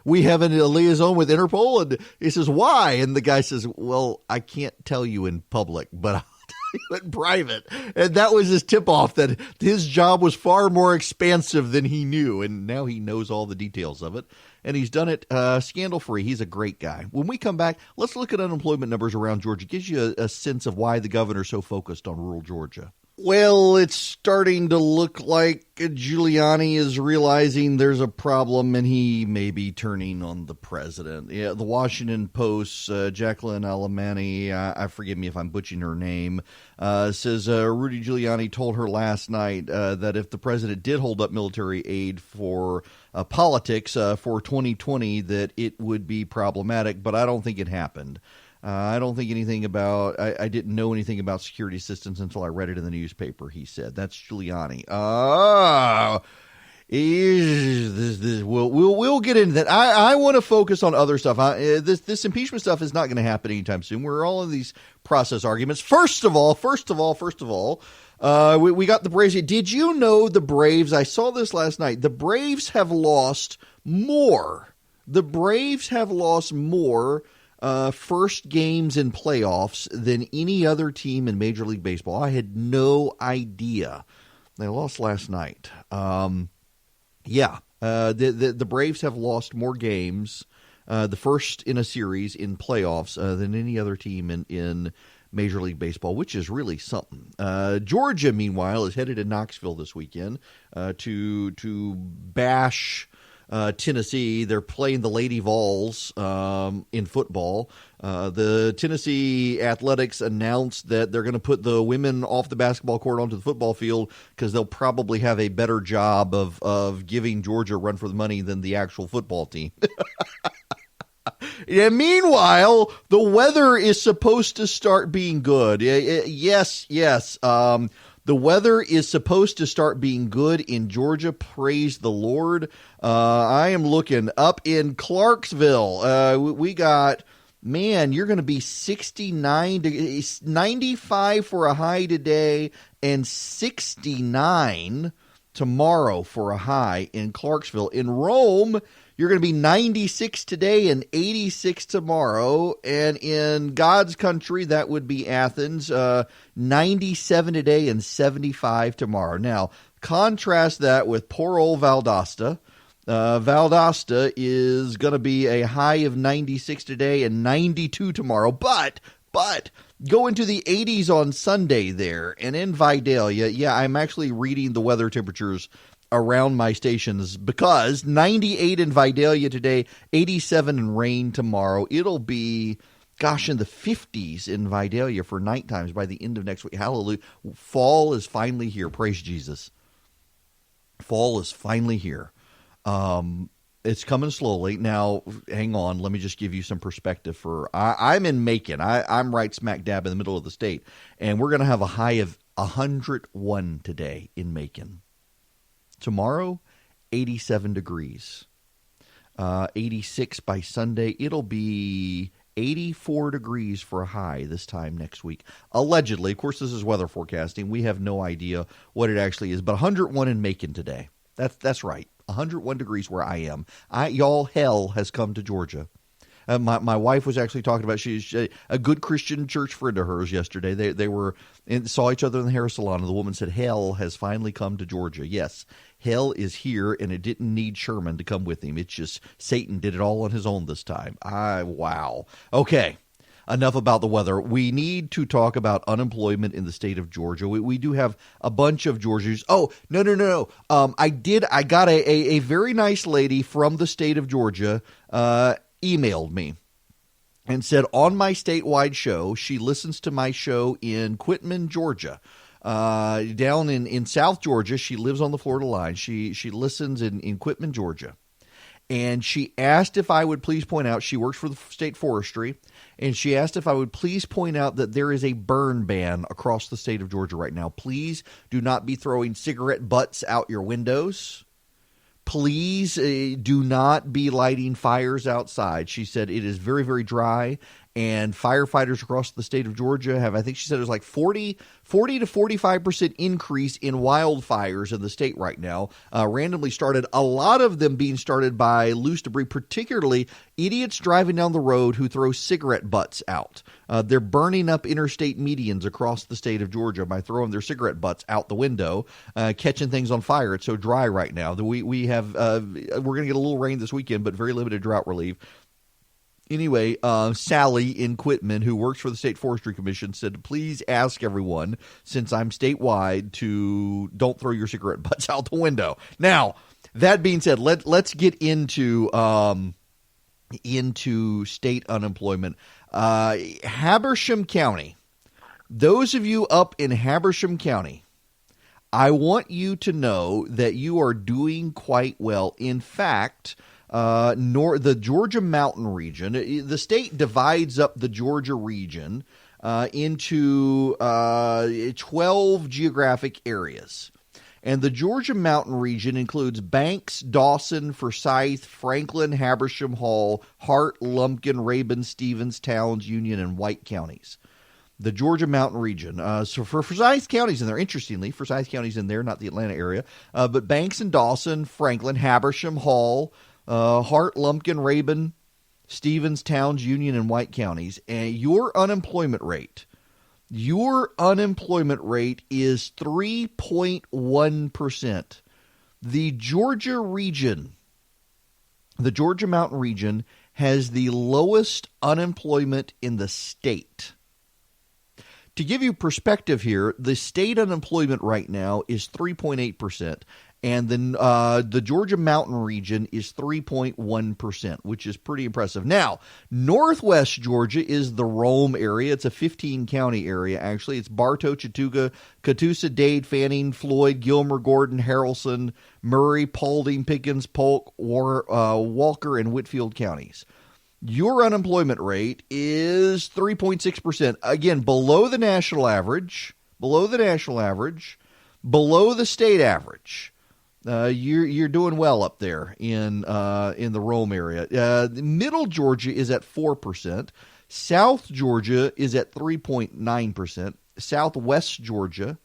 we have a liaison with Interpol? And he says, why? And the guy says, well, I can't tell you in public, but I'll tell you in private. And that was his tip-off, that his job was far more expansive than he knew. And now he knows all the details of it. And he's done it scandal-free. He's a great guy. When we come back, let's look at unemployment numbers around Georgia. It gives you a sense of why the governor's so focused on rural Georgia. Well, it's starting to look like Giuliani is realizing there's a problem, and he may be turning on the president. Yeah, the Washington Post, Jacqueline Alemany, forgive me if I'm butchering her name, says Rudy Giuliani told her last night that if the president did hold up military aid for politics for 2020, that it would be problematic, but I don't think it happened. I don't think anything about, I didn't know anything about security assistance until I read it in the newspaper, he said. That's Giuliani. We'll get into that. I want to focus on other stuff. This impeachment stuff is not going to happen anytime soon. We're all in these process arguments. First of all, we got the Braves. Did you know the Braves, I saw this last night, the Braves have lost more. First games in playoffs than any other team in Major League Baseball. I had no idea. They lost last night. The Braves have lost more games, the first in a series in playoffs, than any other team in Major League Baseball, which is really something. Georgia, meanwhile, is headed to Knoxville this weekend to bash Tennessee. They're playing the Lady Vols in football. The Tennessee Athletics announced that they're going to put the women off the basketball court onto the football field because they'll probably have a better job of giving Georgia a run for the money than the actual football team. Yeah, meanwhile, the weather is supposed to start being good. Yes. The weather is supposed to start being good in Georgia. Praise the Lord. I am looking up in Clarksville. We got, you're going to be 69, 95 for a high today and 69 tomorrow for a high in Clarksville. In Rome, you're going to be 96 today and 86 tomorrow. And in God's country, that would be Athens, 97 today and 75 tomorrow. Now, contrast that with poor old Valdosta. Valdosta is going to be a high of 96 today and 92 tomorrow. But go into the 80s on Sunday there. And in Vidalia, I'm actually reading the weather temperatures around my stations because 98 in Vidalia today, 87 in rain tomorrow. It'll be, in the 50s in Vidalia for night times by the end of next week. Hallelujah. Fall is finally here. Praise Jesus. Fall is finally here. It's coming slowly. Now, hang on. Let me just give you some perspective. I'm in Macon. I'm right smack dab in the middle of the state. And we're going to have a high of 101 today in Macon. Tomorrow, 87 degrees. 86 by Sunday. It'll be 84 degrees for a high this time next week. Allegedly. Of course, this is weather forecasting. We have no idea what it actually is. But 101 in Macon today. That's right. 101 degrees where I am. Y'all, hell has come to Georgia. My wife was actually talking about she's a good Christian church friend of hers yesterday. They were saw each other in the hair salon, and the woman said, "Hell has finally come to Georgia." Yes, hell is here, and it didn't need Sherman to come with him. It's just Satan did it all on his own this time. Wow. Okay. Enough about the weather. We need to talk about unemployment in the state of Georgia. We do have a bunch of Georgians. Oh, no. I got a very nice lady from the state of Georgia emailed me and said on my statewide show, she listens to my show in Quitman, Georgia. Down in South Georgia. She lives on the Florida line. She listens in Quitman, Georgia. And she asked if I would please point out, she works for the state forestry, and she asked if I would please point out that there is a burn ban across the state of Georgia right now. Please do not be throwing cigarette butts out your windows. Please do not be lighting fires outside. She said it is very, very dry, and firefighters across the state of Georgia have, I think she said it was like 40 to 45% increase in wildfires in the state right now. Randomly started, a lot of them being started by loose debris, particularly idiots driving down the road who throw cigarette butts out. They're burning up interstate medians across the state of Georgia by throwing their cigarette butts out the window, catching things on fire. It's so dry right now that we're going to get a little rain this weekend, but very limited drought relief. Anyway, Sally in Quitman, who works for the State Forestry Commission, said to please ask everyone, since I'm statewide, to don't throw your cigarette butts out the window. Now, that being said, let's get into state unemployment. Habersham County. Those of you up in Habersham County, I want you to know that you are doing quite well. In fact, the Georgia Mountain region, the state divides up the Georgia region into 12 geographic areas. And the Georgia Mountain region includes Banks, Dawson, Forsyth, Franklin, Habersham, Hall, Hart, Lumpkin, Rabun, Stevens, Towns, Union, and White counties. The Georgia Mountain region. So for Forsyth County's in there, interestingly, Forsyth County's in there, not the Atlanta area. But Banks and Dawson, Franklin, Habersham, Hall, Hart, Lumpkin, Rabun, Stevens, Towns, Union, and White counties. And your unemployment rate is 3.1%. The Georgia region, the Georgia Mountain region, has the lowest unemployment in the state. To give you perspective here, the state unemployment right now is 3.8%. And then the Georgia Mountain region is 3.1%, which is pretty impressive. Now, northwest Georgia is the Rome area. It's a 15-county area, actually. It's Bartow, Chattooga, Catoosa, Dade, Fanning, Floyd, Gilmer, Gordon, Haralson, Murray, Paulding, Pickens, Polk, Walker, and Whitfield counties. Your unemployment rate is 3.6%. Again, below the national average, below the state average. You're doing well up there in the Rome area. Middle Georgia is at 4%. South Georgia is at 3.9%. Southwest Georgia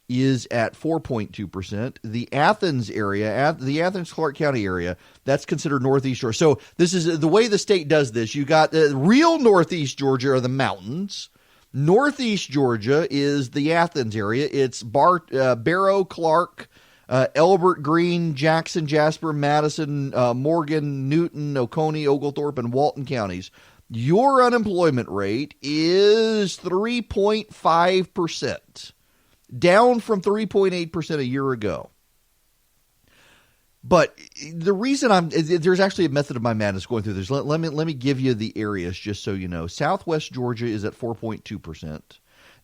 is at 4.2%. The Athens area, the Athens-Clarke County area, that's considered Northeast Georgia. So this is the way the state does this. You got real Northeast Georgia are the mountains. Northeast Georgia is the Athens area. It's Barrow, Clark, Elbert, Greene, Jackson, Jasper, Madison, Morgan, Newton, Oconee, Oglethorpe, and Walton counties. Your unemployment rate is 3.5%, down from 3.8% a year ago. But the reason there's actually a method of my madness going through this. Let me give you the areas just so you know. Southwest Georgia is at 4.2%.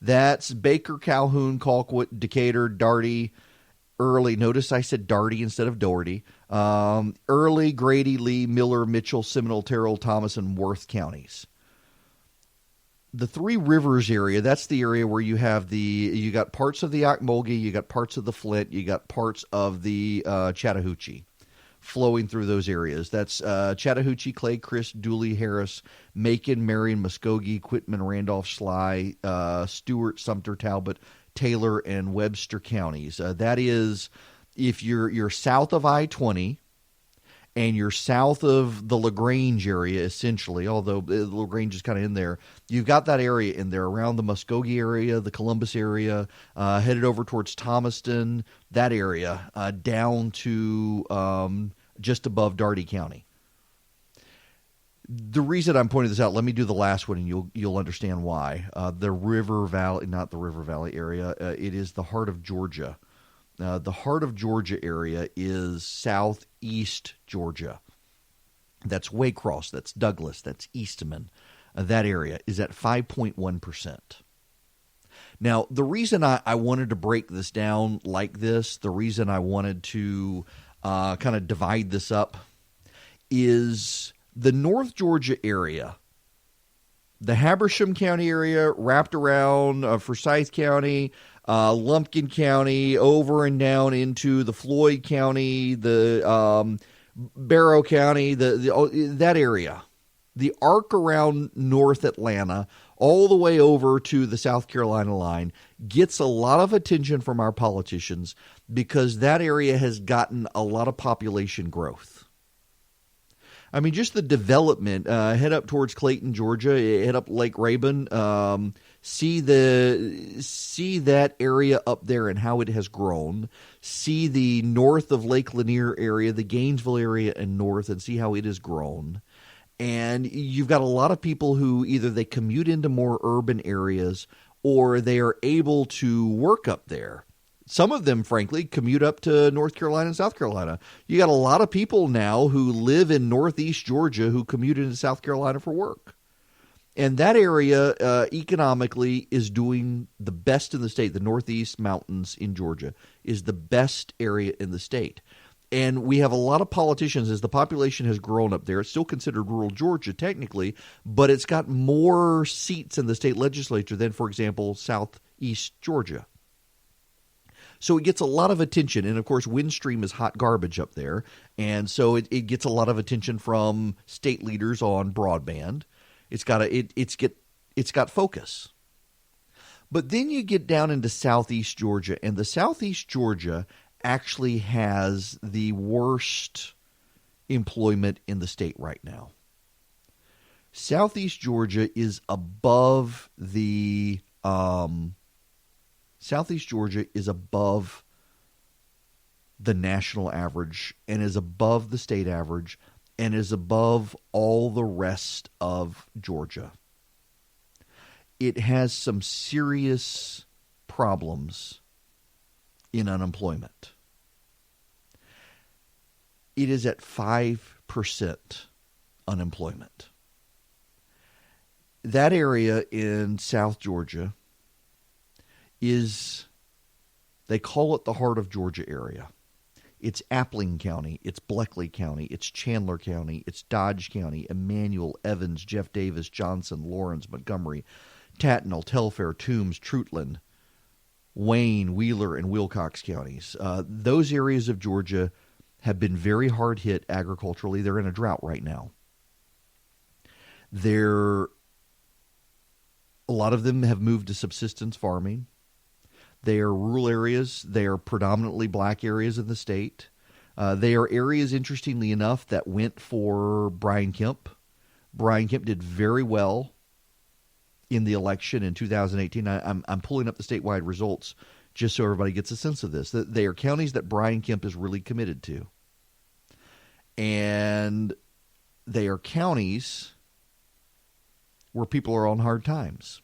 That's Baker, Calhoun, Colquitt, Decatur, Daugherty, Early. Notice I said Daugherty instead of Doherty. Early, Grady, Lee, Miller, Mitchell, Seminole, Terrell, Thomas, and Worth counties. The Three Rivers area, that's the area where you got parts of the Ocmulgee, you got parts of the Flint, you got parts of the Chattahoochee flowing through those areas. That's Chattahoochee, Clay, Christ, Dooley, Harris, Macon, Marion, Muskogee, Quitman, Randolph, Sly, Stewart, Sumter, Talbot, Taylor, and Webster counties. That is if you're south of I-20 and you're south of the LaGrange area, essentially, although LaGrange is kind of in there, you've got that area in there around the Muskogee area, the Columbus area, headed over towards Thomaston, that area, down to just above Dougherty County. The reason I'm pointing this out, let me do the last one, and you'll understand why. The River Valley, not the River Valley area, it is the Heart of Georgia. The Heart of Georgia area is southeast Georgia. That's Waycross, that's Douglas, that's Eastman. That area is at 5.1%. Now, the reason I wanted to break this down like this, the reason I wanted to kind of divide this up is the North Georgia area, the Habersham County area wrapped around Forsyth County, Lumpkin County, over and down into the Floyd County, the Barrow County, that area. The arc around North Atlanta, all the way over to the South Carolina line, gets a lot of attention from our politicians because that area has gotten a lot of population growth. I mean, just the development, head up towards Clayton, Georgia, head up Lake Rabun, see that area up there and how it has grown, see the north of Lake Lanier area, the Gainesville area and north, and see how it has grown. And you've got a lot of people who either they commute into more urban areas or they are able to work up there. Some of them, frankly, commute up to North Carolina and South Carolina. You got a lot of people now who live in northeast Georgia who commute into South Carolina for work. And that area economically is doing the best in the state. The northeast mountains in Georgia is the best area in the state. And we have a lot of politicians, as the population has grown up there. It's still considered rural Georgia technically, but it's got more seats in the state legislature than, for example, southeast Georgia. So it gets a lot of attention, and of course Windstream is hot garbage up there, and so it gets a lot of attention from state leaders on broadband. It's got focus. But then you get down into southeast Georgia, and the southeast Georgia actually has the worst employment in the state right now. Southeast Georgia is above the Southeast Georgia is above the national average and is above the state average and is above all the rest of Georgia. It has some serious problems in unemployment. It is at 5% unemployment. That area in South Georgia they call it the Heart of Georgia area. It's Appling County, it's Bleckley County, it's Chandler County, it's Dodge County, Emmanuel, Evans, Jeff Davis, Johnson, Lawrence, Montgomery, Tattnall, Telfair, Toombs, Trutland, Wayne, Wheeler, and Wilcox counties. Those areas of Georgia have been very hard hit agriculturally. They're in a drought right now. A lot of them have moved to subsistence farming. They are rural areas. They are predominantly black areas in the state. They are areas, interestingly enough, that went for Brian Kemp. Brian Kemp did very well in the election in 2018. I'm pulling up the statewide results just so everybody gets a sense of this. They are counties that Brian Kemp is really committed to. And they are counties where people are on hard times.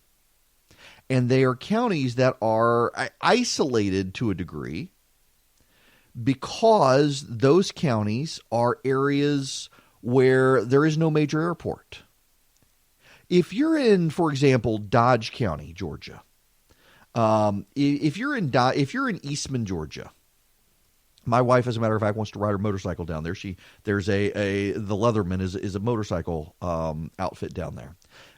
And they are counties that are isolated to a degree because those counties are areas where there is no major airport. If you're in, for example, Dodge County, Georgia, if you're in Eastman, Georgia, my wife, as a matter of fact, wants to ride her motorcycle down there. The Leatherman is a motorcycle outfit down there.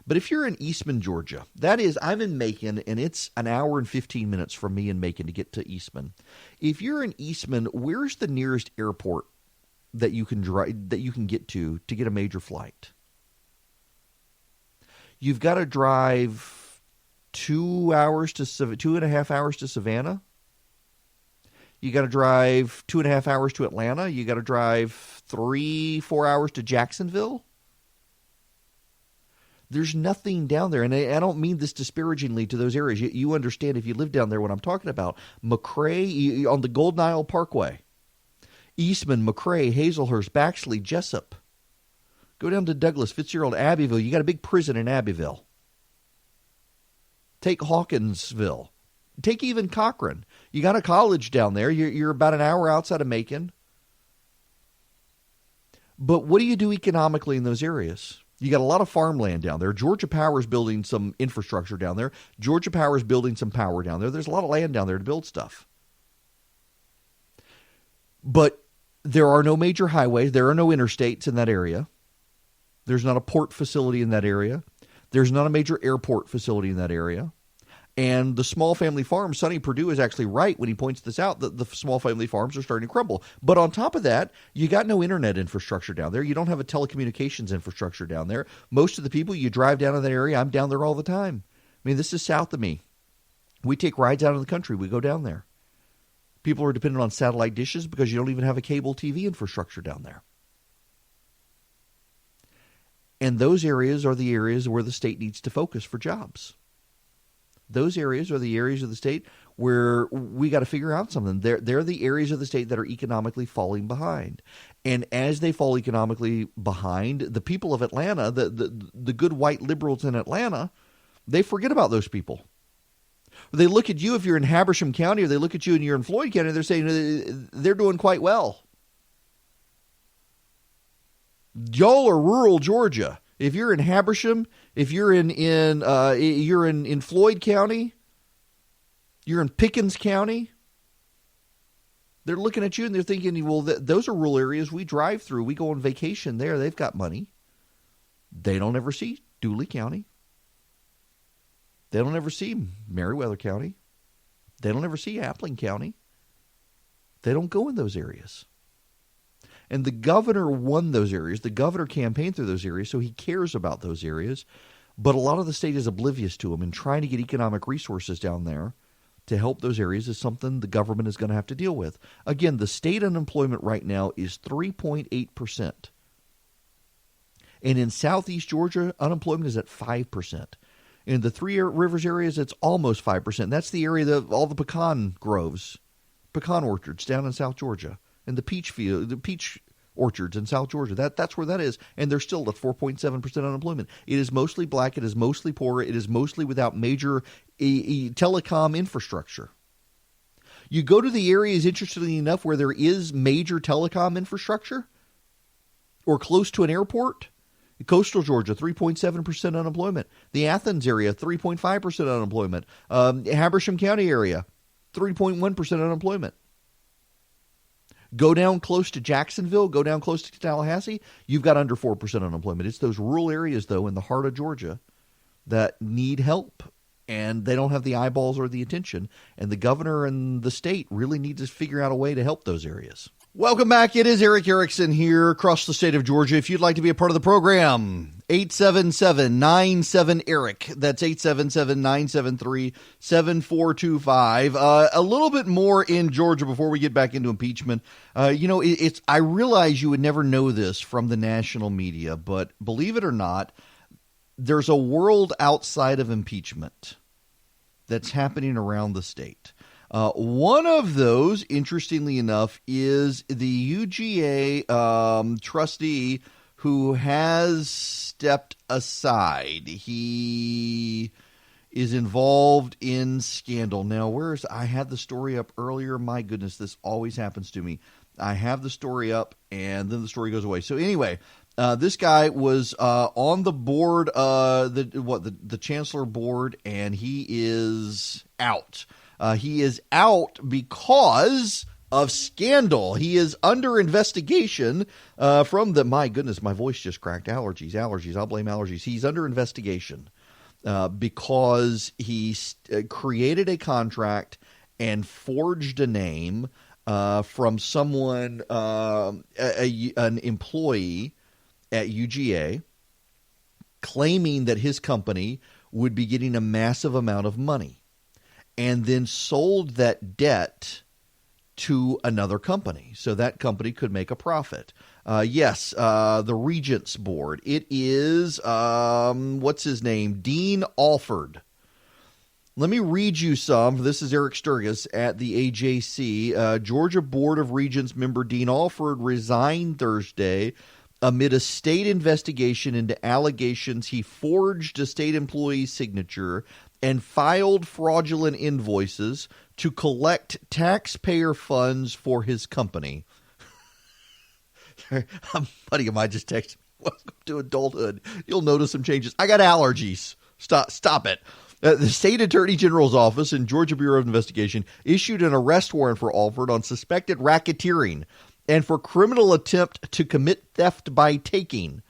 But if you're in Eastman, Georgia, that is, I'm in Macon, and it's an hour and 15 minutes from me in Macon to get to Eastman. If you're in Eastman, where's the nearest airport that you can get to get a major flight? You've got to drive 2.5 hours to Savannah. You got to drive 2.5 hours to Atlanta. You got to drive 3-4 hours to Jacksonville. There's nothing down there. And I don't mean this disparagingly to those areas. You understand if you live down there what I'm talking about. McRae on the Golden Isle Parkway. Eastman, McRae, Hazelhurst, Baxley, Jessup. Go down to Douglas, Fitzgerald, Abbeville. You got a big prison in Abbeville. Take Hawkinsville. Take even Cochrane. You got a college down there. You're about an hour outside of Macon. But what do you do economically in those areas? You got a lot of farmland down there. Georgia Power is building some infrastructure down there. Georgia Power is building some power down there. There's a lot of land down there to build stuff. But there are no major highways. There are no interstates in that area. There's not a port facility in that area. There's not a major airport facility in that area. And the small family farms, Sonny Perdue is actually right when he points this out, that the small family farms are starting to crumble. But on top of that, you got no internet infrastructure down there. You don't have a telecommunications infrastructure down there. Most of the people, you drive down in that area, I'm down there all the time. I mean, this is south of me. We take rides out of the country. We go down there. People are dependent on satellite dishes because you don't even have a cable TV infrastructure down there. And those areas are the areas where the state needs to focus for jobs. Those areas are the areas of the state where we got to figure out something. They're the areas of the state that are economically falling behind. And as they fall economically behind, the people of Atlanta, the good white liberals in Atlanta, they forget about those people. They look at you if you're in Habersham County, or they look at you and you're in Floyd County, they're saying they're doing quite well. Y'all are rural Georgia. If you're in Habersham, if you're in Floyd County, you're in Pickens County, they're looking at you and they're thinking, well, those are rural areas we drive through. We go on vacation there. They've got money. They don't ever see Dooley County. They don't ever see Meriwether County. They don't ever see Appling County. They don't go in those areas. And the governor won those areas. The governor campaigned through those areas, so he cares about those areas. But a lot of the state is oblivious to them, and trying to get economic resources down there to help those areas is something the government is going to have to deal with. Again, the state unemployment right now is 3.8%. And in southeast Georgia, unemployment is at 5%. In the Three Rivers areas, it's almost 5%. That's the area of all the pecan groves, pecan orchards down in South Georgia. And the peach orchards in South Georgia. That's where that is. And they're still at 4.7% unemployment. It is mostly black. It is mostly poor. It is mostly without major telecom infrastructure. You go to the areas, interestingly enough, where there is major telecom infrastructure or close to an airport. Coastal Georgia, 3.7% unemployment. The Athens area, 3.5% unemployment. Habersham County area, 3.1% unemployment. Go down close to Jacksonville, go down close to Tallahassee, you've got under 4% unemployment. It's those rural areas, though, in the heart of Georgia that need help, and they don't have the eyeballs or the attention. And the governor and the state really need to figure out a way to help those areas. Welcome back. It is Eric Erickson here across the state of Georgia. If you'd like to be a part of the program, 877-97-ERIC. That's 877-973-7425. A little bit more in Georgia before we get back into impeachment. I realize you would never know this from the national media, but believe it or not, there's a world outside of impeachment that's happening around the state. One of those, interestingly enough, is the UGA trustee who has stepped aside. He is involved in scandal. Now, I had the story up earlier. My goodness, this always happens to me. I have the story up, and then the story goes away. So anyway, this guy was on the board, the chancellor board, and he is out. He is out because of scandal. He is under investigation from my goodness, my voice just cracked. Allergies. I'll blame allergies. He's under investigation because he created a contract and forged a name from someone, an employee at UGA, claiming that his company would be getting a massive amount of money, and then sold that debt to another company so that company could make a profit. Yes, the Regents Board. It is, what's his name? Dean Alford. Let me read you some. This is Eric Sturgis at the AJC. Georgia Board of Regents member Dean Alford resigned Thursday amid a state investigation into allegations he forged a state employee's signature and filed fraudulent invoices to collect taxpayer funds for his company. A buddy of mine just texted me, "Welcome to adulthood. You'll notice some changes. I got allergies. Stop it." The State Attorney General's Office and Georgia Bureau of Investigation issued an arrest warrant for Alford on suspected racketeering and for criminal attempt to commit theft by taking.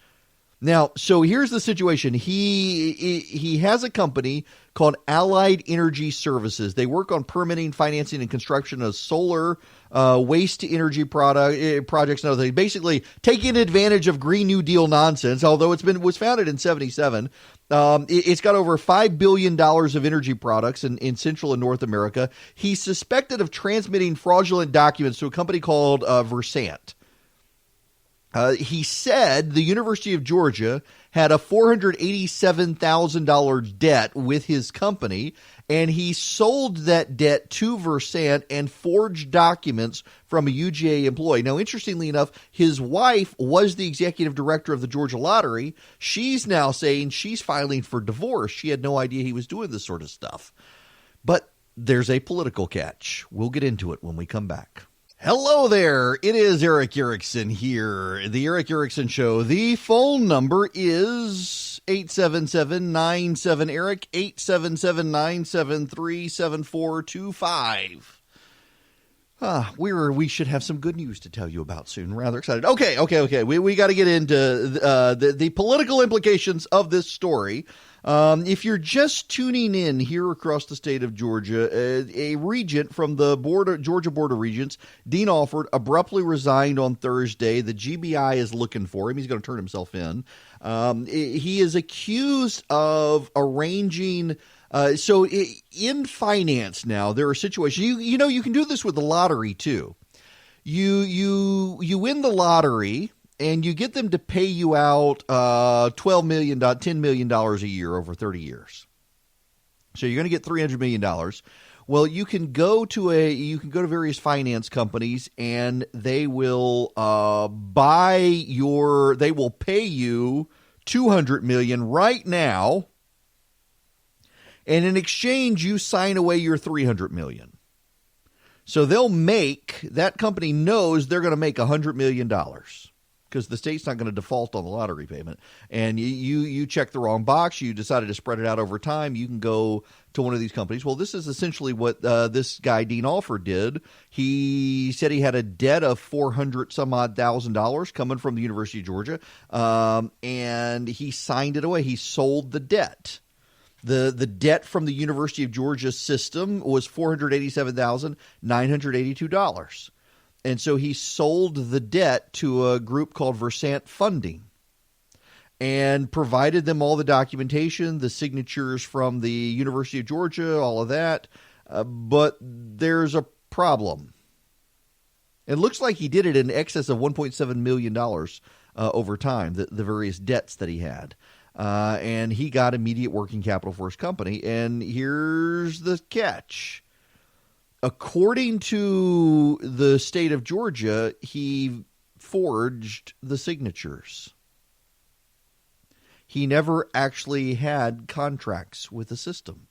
Now, so here's the situation. He has a company called Allied Energy Services. They work on permitting, financing, and construction of solar, waste-to-energy projects and other things. Basically, taking advantage of Green New Deal nonsense. Although was founded in '77, it's got over $5 billion of energy products in Central and North America. He's suspected of transmitting fraudulent documents to a company called Versant. He said the University of Georgia had a $487,000 debt with his company, and he sold that debt to Versant and forged documents from a UGA employee. Now, interestingly enough, his wife was the executive director of the Georgia Lottery. She's now saying she's filing for divorce. She had no idea he was doing this sort of stuff. But there's a political catch. We'll get into it when we come back. Hello there. It is Eric Erickson here, the Eric Erickson Show. The phone number is 877-97-ERIC, 877-973-7425. We should have some good news to tell you about soon. Rather excited. Okay. We got to get into the political implications of this story. If you're just tuning in here across the state of Georgia, a regent from the Georgia Board of Regents, Dean Alford, abruptly resigned on Thursday. The GBI is looking for him. He's going to turn himself in. He is accused of arranging. So in finance now, there are situations. You know, you can do this with the lottery too. You win the lottery, and you get them to pay you out $10 million a year over 30 years. So you're going to get $300 million. Well, you can go to various finance companies, and they will pay you $200 million right now, and in exchange you sign away your $300 million. So that company knows they're going to make $100 million. Because the state's not going to default on the lottery payment. And you check the wrong box. You decided to spread it out over time. You can go to one of these companies. Well, this is essentially what this guy, Dean Alford, did. He said he had a debt of $400,000 coming from the University of Georgia. And he signed it away. He sold the debt. The debt from the University of Georgia system was $487,982. And so he sold the debt to a group called Versant Funding and provided them all the documentation, the signatures from the University of Georgia, all of that. But there's a problem. It looks like he did it in excess of $1.7 million over time, the various debts that he had. And he got immediate working capital for his company. And here's the catch. According to the state of Georgia, he forged the signatures. He never actually had contracts with the system.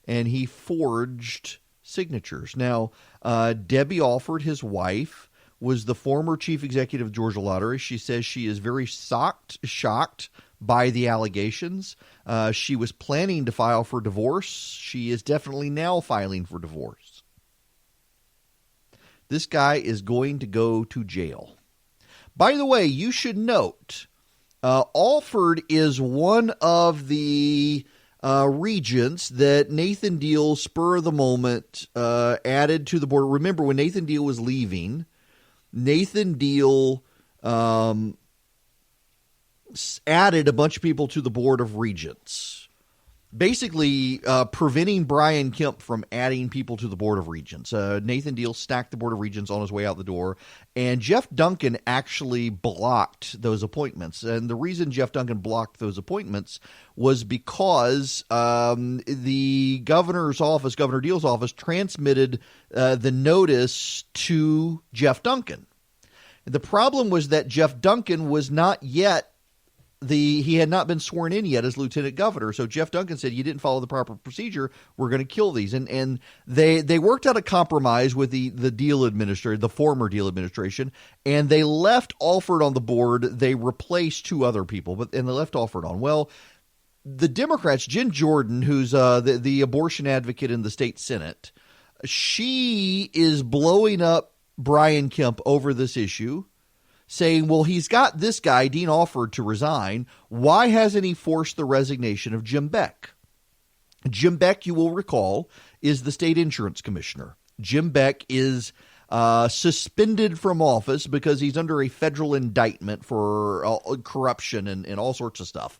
And he forged signatures. Now, Debbie Alford, his wife, was the former chief executive of Georgia Lottery. She says she is very shocked by the allegations. She was planning to file for divorce. She is definitely now filing for divorce. This guy is going to go to jail. By the way, you should note, Alford is one of the regents that Nathan Deal, spur of the moment, added to the board. Remember, when Nathan Deal was leaving, Nathan Deal added a bunch of people to the Board of Regents. basically preventing Brian Kemp from adding people to the Board of Regents. Nathan Deal stacked the Board of Regents on his way out the door, and Jeff Duncan actually blocked those appointments. And the reason Jeff Duncan blocked those appointments was because the governor's office, Governor Deal's office, transmitted the notice to Jeff Duncan. The problem was that Jeff Duncan was not yet he had not been sworn in yet as lieutenant governor. So Jeff Duncan said, you didn't follow the proper procedure. We're going to kill these. And they worked out a compromise with the Deal administration, the former Deal administration, and they left Alford on the board. They replaced two other people, and they left Alford on. Well, the Democrats, Jen Jordan, who's the abortion advocate in the state Senate, she is blowing up Brian Kemp over this issue, saying, well, he's got this guy, Dean Alford, to resign. Why hasn't he forced the resignation of Jim Beck? Jim Beck, you will recall, is the state insurance commissioner. Jim Beck is suspended from office because he's under a federal indictment for corruption and all sorts of stuff.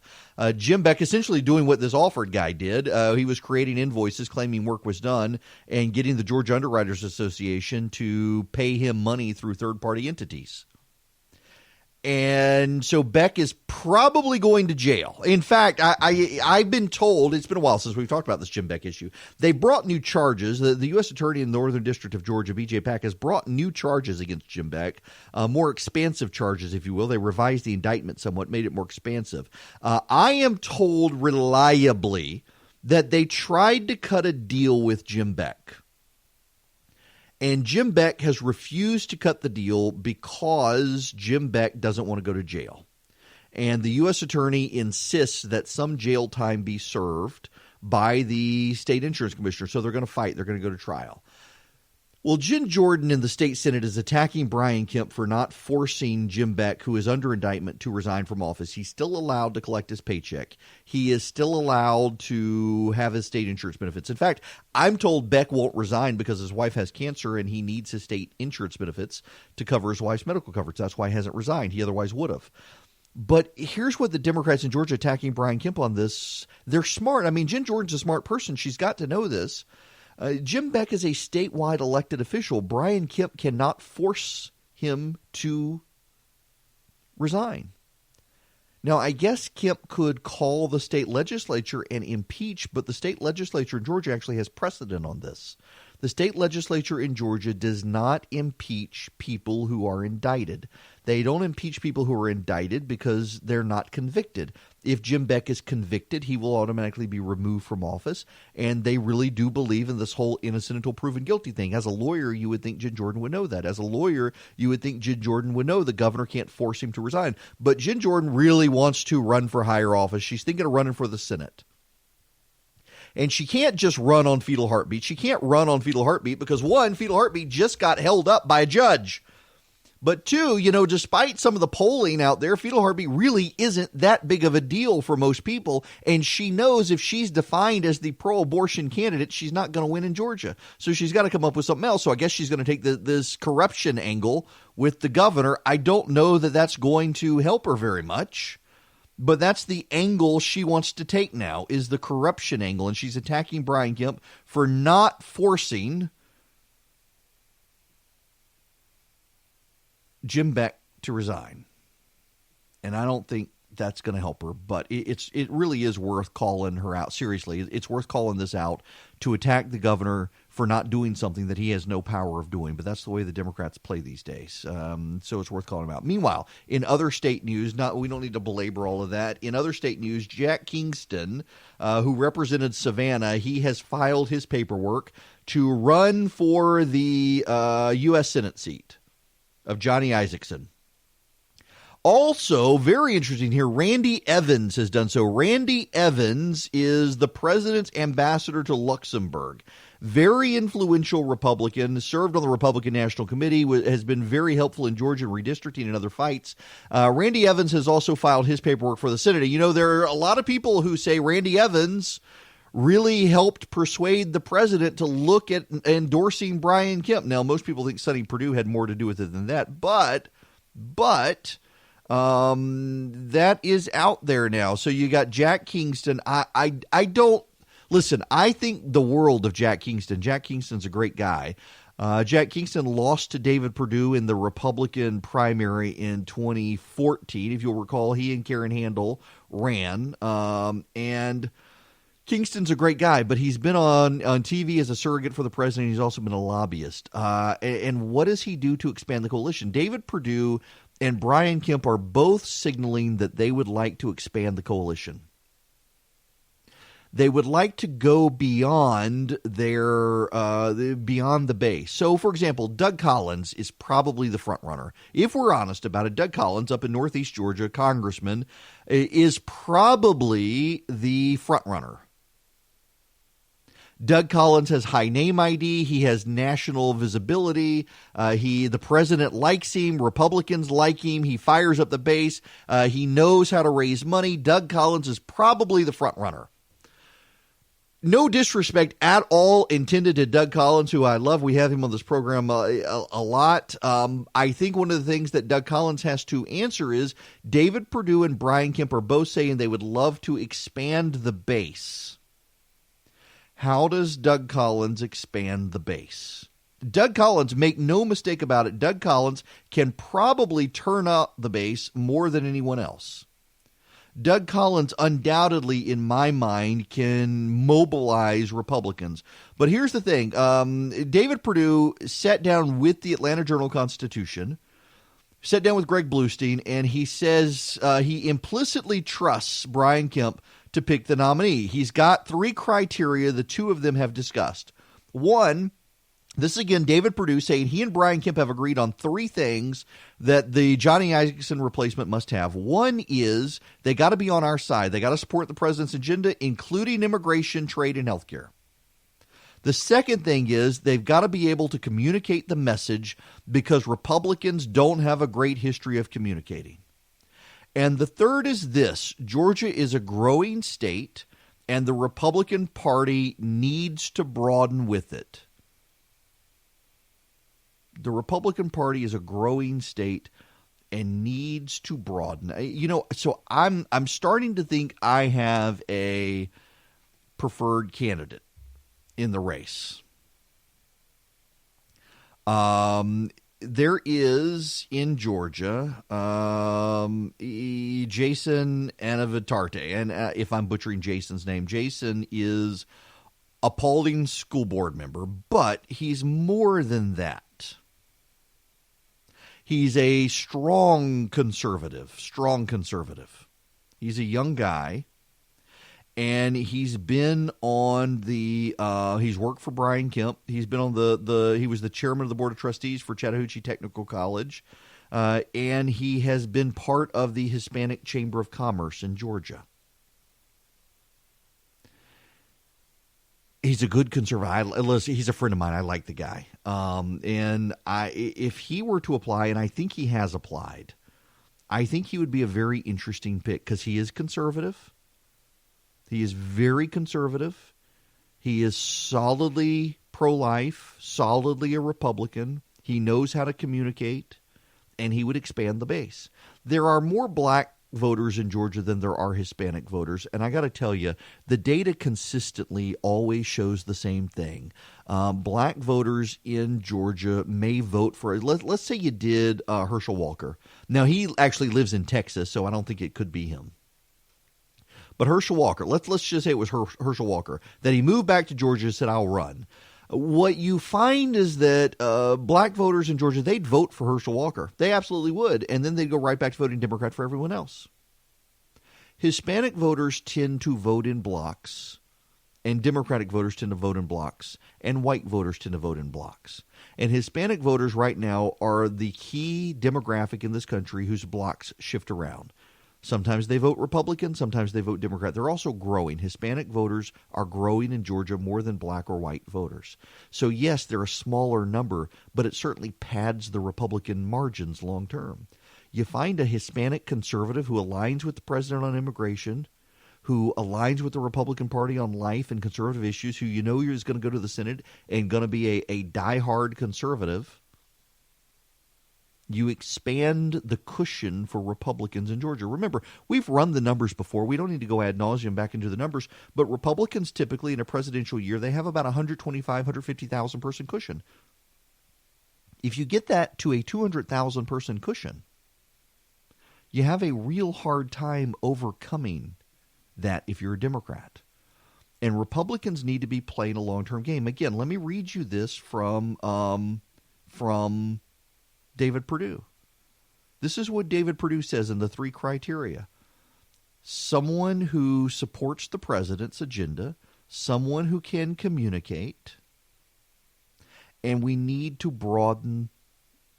Jim Beck essentially doing what this Alford guy did. He was creating invoices claiming work was done and getting the Georgia Underwriters Association to pay him money through third-party entities. And so Beck is probably going to jail. In fact, I've been told, it's been a while since we've talked about this Jim Beck issue. They brought new charges. The U.S. Attorney in the Northern District of Georgia, B.J. Pack, has brought new charges against Jim Beck, more expansive charges, if you will. They revised the indictment somewhat, made it more expansive. I am told reliably that they tried to cut a deal with Jim Beck. And Jim Beck has refused to cut the deal because Jim Beck doesn't want to go to jail. And the U.S. Attorney insists that some jail time be served by the state insurance commissioner. So they're going to fight. They're going to go to trial. Well, Jen Jordan in the state Senate is attacking Brian Kemp for not forcing Jim Beck, who is under indictment, to resign from office. He's still allowed to collect his paycheck. He is still allowed to have his state insurance benefits. In fact, I'm told Beck won't resign because his wife has cancer and he needs his state insurance benefits to cover his wife's medical coverage. That's why he hasn't resigned. He otherwise would have. But here's what the Democrats in Georgia attacking Brian Kemp on this. They're smart. I mean, Jen Jordan's a smart person. She's got to know this. Jim Beck is a statewide elected official. Brian Kemp cannot force him to resign. Now, I guess Kemp could call the state legislature and impeach, but the state legislature in Georgia actually has precedent on this. The state legislature in Georgia does not impeach people who are indicted. They don't impeach people who are indicted because they're not convicted. If Jim Beck is convicted, he will automatically be removed from office, and they really do believe in this whole innocent until proven guilty thing. As a lawyer, you would think Jen Jordan would know that. As a lawyer, you would think Jen Jordan would know the governor can't force him to resign. But Jen Jordan really wants to run for higher office. She's thinking of running for the Senate. And she can't just run on fetal heartbeat. She can't run on fetal heartbeat because, one, fetal heartbeat just got held up by a judge. But two, despite some of the polling out there, fetal heartbeat really isn't that big of a deal for most people. And she knows if she's defined as the pro-abortion candidate, she's not going to win in Georgia. So she's got to come up with something else. So I guess she's going to take this corruption angle with the governor. I don't know that that's going to help her very much. But that's the angle she wants to take now, is the corruption angle. And she's attacking Brian Kemp for not forcing Jim Beck to resign. And I don't think that's going to help her. But it really is worth calling her out. Seriously, it's worth calling this out to attack the governor for not doing something that he has no power of doing. But that's the way the Democrats play these days. So it's worth calling him out. Meanwhile, in other state news, we don't need to belabor all of that. In other state news, Jack Kingston, who represented Savannah, he has filed his paperwork to run for the U.S. Senate seat of Johnny Isakson. Also, very interesting here, Randy Evans has done so. Randy Evans is the president's ambassador to Luxembourg. Very influential Republican, served on the Republican National Committee, has been very helpful in Georgia redistricting and other fights. Randy Evans has also filed his paperwork for the Senate. There are a lot of people who say Randy Evans really helped persuade the president to look at endorsing Brian Kemp. Now, most people think Sonny Perdue had more to do with it than that, but that is out there now. So you got Jack Kingston. I don't Listen, I think the world of Jack Kingston. Jack Kingston's a great guy. Jack Kingston lost to David Perdue in the Republican primary in 2014. If you'll recall, he and Karen Handel ran. And Kingston's a great guy, but he's been on TV as a surrogate for the president. He's also been a lobbyist. And what does he do to expand the coalition? David Perdue and Brian Kemp are both signaling that they would like to expand the coalition. They would like to go beyond beyond the base. So, for example, Doug Collins is probably the front runner. If we're honest about it, Doug Collins, up in Northeast Georgia, congressman, is probably the front runner. Doug Collins has high name ID. He has national visibility. The president likes him. Republicans like him. He fires up the base. He knows how to raise money. Doug Collins is probably the front runner. No disrespect at all intended to Doug Collins, who I love. We have him on this program a lot. I think one of the things that Doug Collins has to answer is David Perdue and Brian Kemp are both saying they would love to expand the base. How does Doug Collins expand the base? Doug Collins, make no mistake about it, Doug Collins can probably turn up the base more than anyone else. Doug Collins undoubtedly, in my mind, can mobilize Republicans. But here's the thing. David Perdue sat down with the Atlanta Journal-Constitution, sat down with Greg Bluestein, and he says he implicitly trusts Brian Kemp to pick the nominee. He's got 3 criteria the two of them have discussed. One, this is again David Perdue saying he and Brian Kemp have agreed on 3 things that the Johnny Isakson replacement must have. One is they got to be on our side. They got to support the president's agenda, including immigration, trade, and healthcare. The second thing is they've got to be able to communicate the message because Republicans don't have a great history of communicating. And the third is this: Georgia is a growing state, and the Republican Party needs to broaden with it. The Republican Party is a growing state and needs to broaden. So I'm starting to think I have a preferred candidate in the race. There is in Georgia Jason Anavitarte, and if I'm butchering Jason's name, Jason is a Paulding school board member, but he's more than that. He's a strong conservative. He's a young guy, and he's been on he's worked for Brian Kemp. He's been on he was the chairman of the board of trustees for Chattahoochee Technical College, and he has been part of the Hispanic Chamber of Commerce in Georgia. He's a good conservative. He's a friend of mine. I like the guy. If he were to apply, and I think he has applied, I think he would be a very interesting pick because he is conservative. He is very conservative. He is solidly pro-life, solidly a Republican. He knows how to communicate, and he would expand the base. There are more black voters in Georgia than there are Hispanic voters, and I got to tell you, the data consistently always shows the same thing. Black voters in Georgia may vote for, let's say you did Herschel Walker. Now, he actually lives in Texas, so I don't think it could be him. But Herschel Walker, let's just say it was Herschel Walker, that he moved back to Georgia and said, I'll run. What you find is that black voters in Georgia, they'd vote for Herschel Walker. They absolutely would. And then they'd go right back to voting Democrat for everyone else. Hispanic voters tend to vote in blocks, and Democratic voters tend to vote in blocks, and white voters tend to vote in blocks. And Hispanic voters right now are the key demographic in this country whose blocks shift around. Sometimes they vote Republican, sometimes they vote Democrat. They're also growing. Hispanic voters are growing in Georgia more than black or white voters. So yes, they're a smaller number, but it certainly pads the Republican margins long term. You find a Hispanic conservative who aligns with the president on immigration, who aligns with the Republican Party on life and conservative issues, who you know is going to go to the Senate and going to be a diehard conservative. you expand the cushion for Republicans in Georgia. Remember, we've run the numbers before. We don't need to go ad nauseum back into the numbers. But Republicans typically in a presidential year, they have about 125, 150,000 person cushion. If you get that to a 200,000 person cushion, you have a real hard time overcoming that if you're a Democrat. And Republicans need to be playing a long-term game. Again, let me read you this from David Perdue. This is what David Perdue says in the 3 criteria. Someone who supports the president's agenda, someone who can communicate, and we need to broaden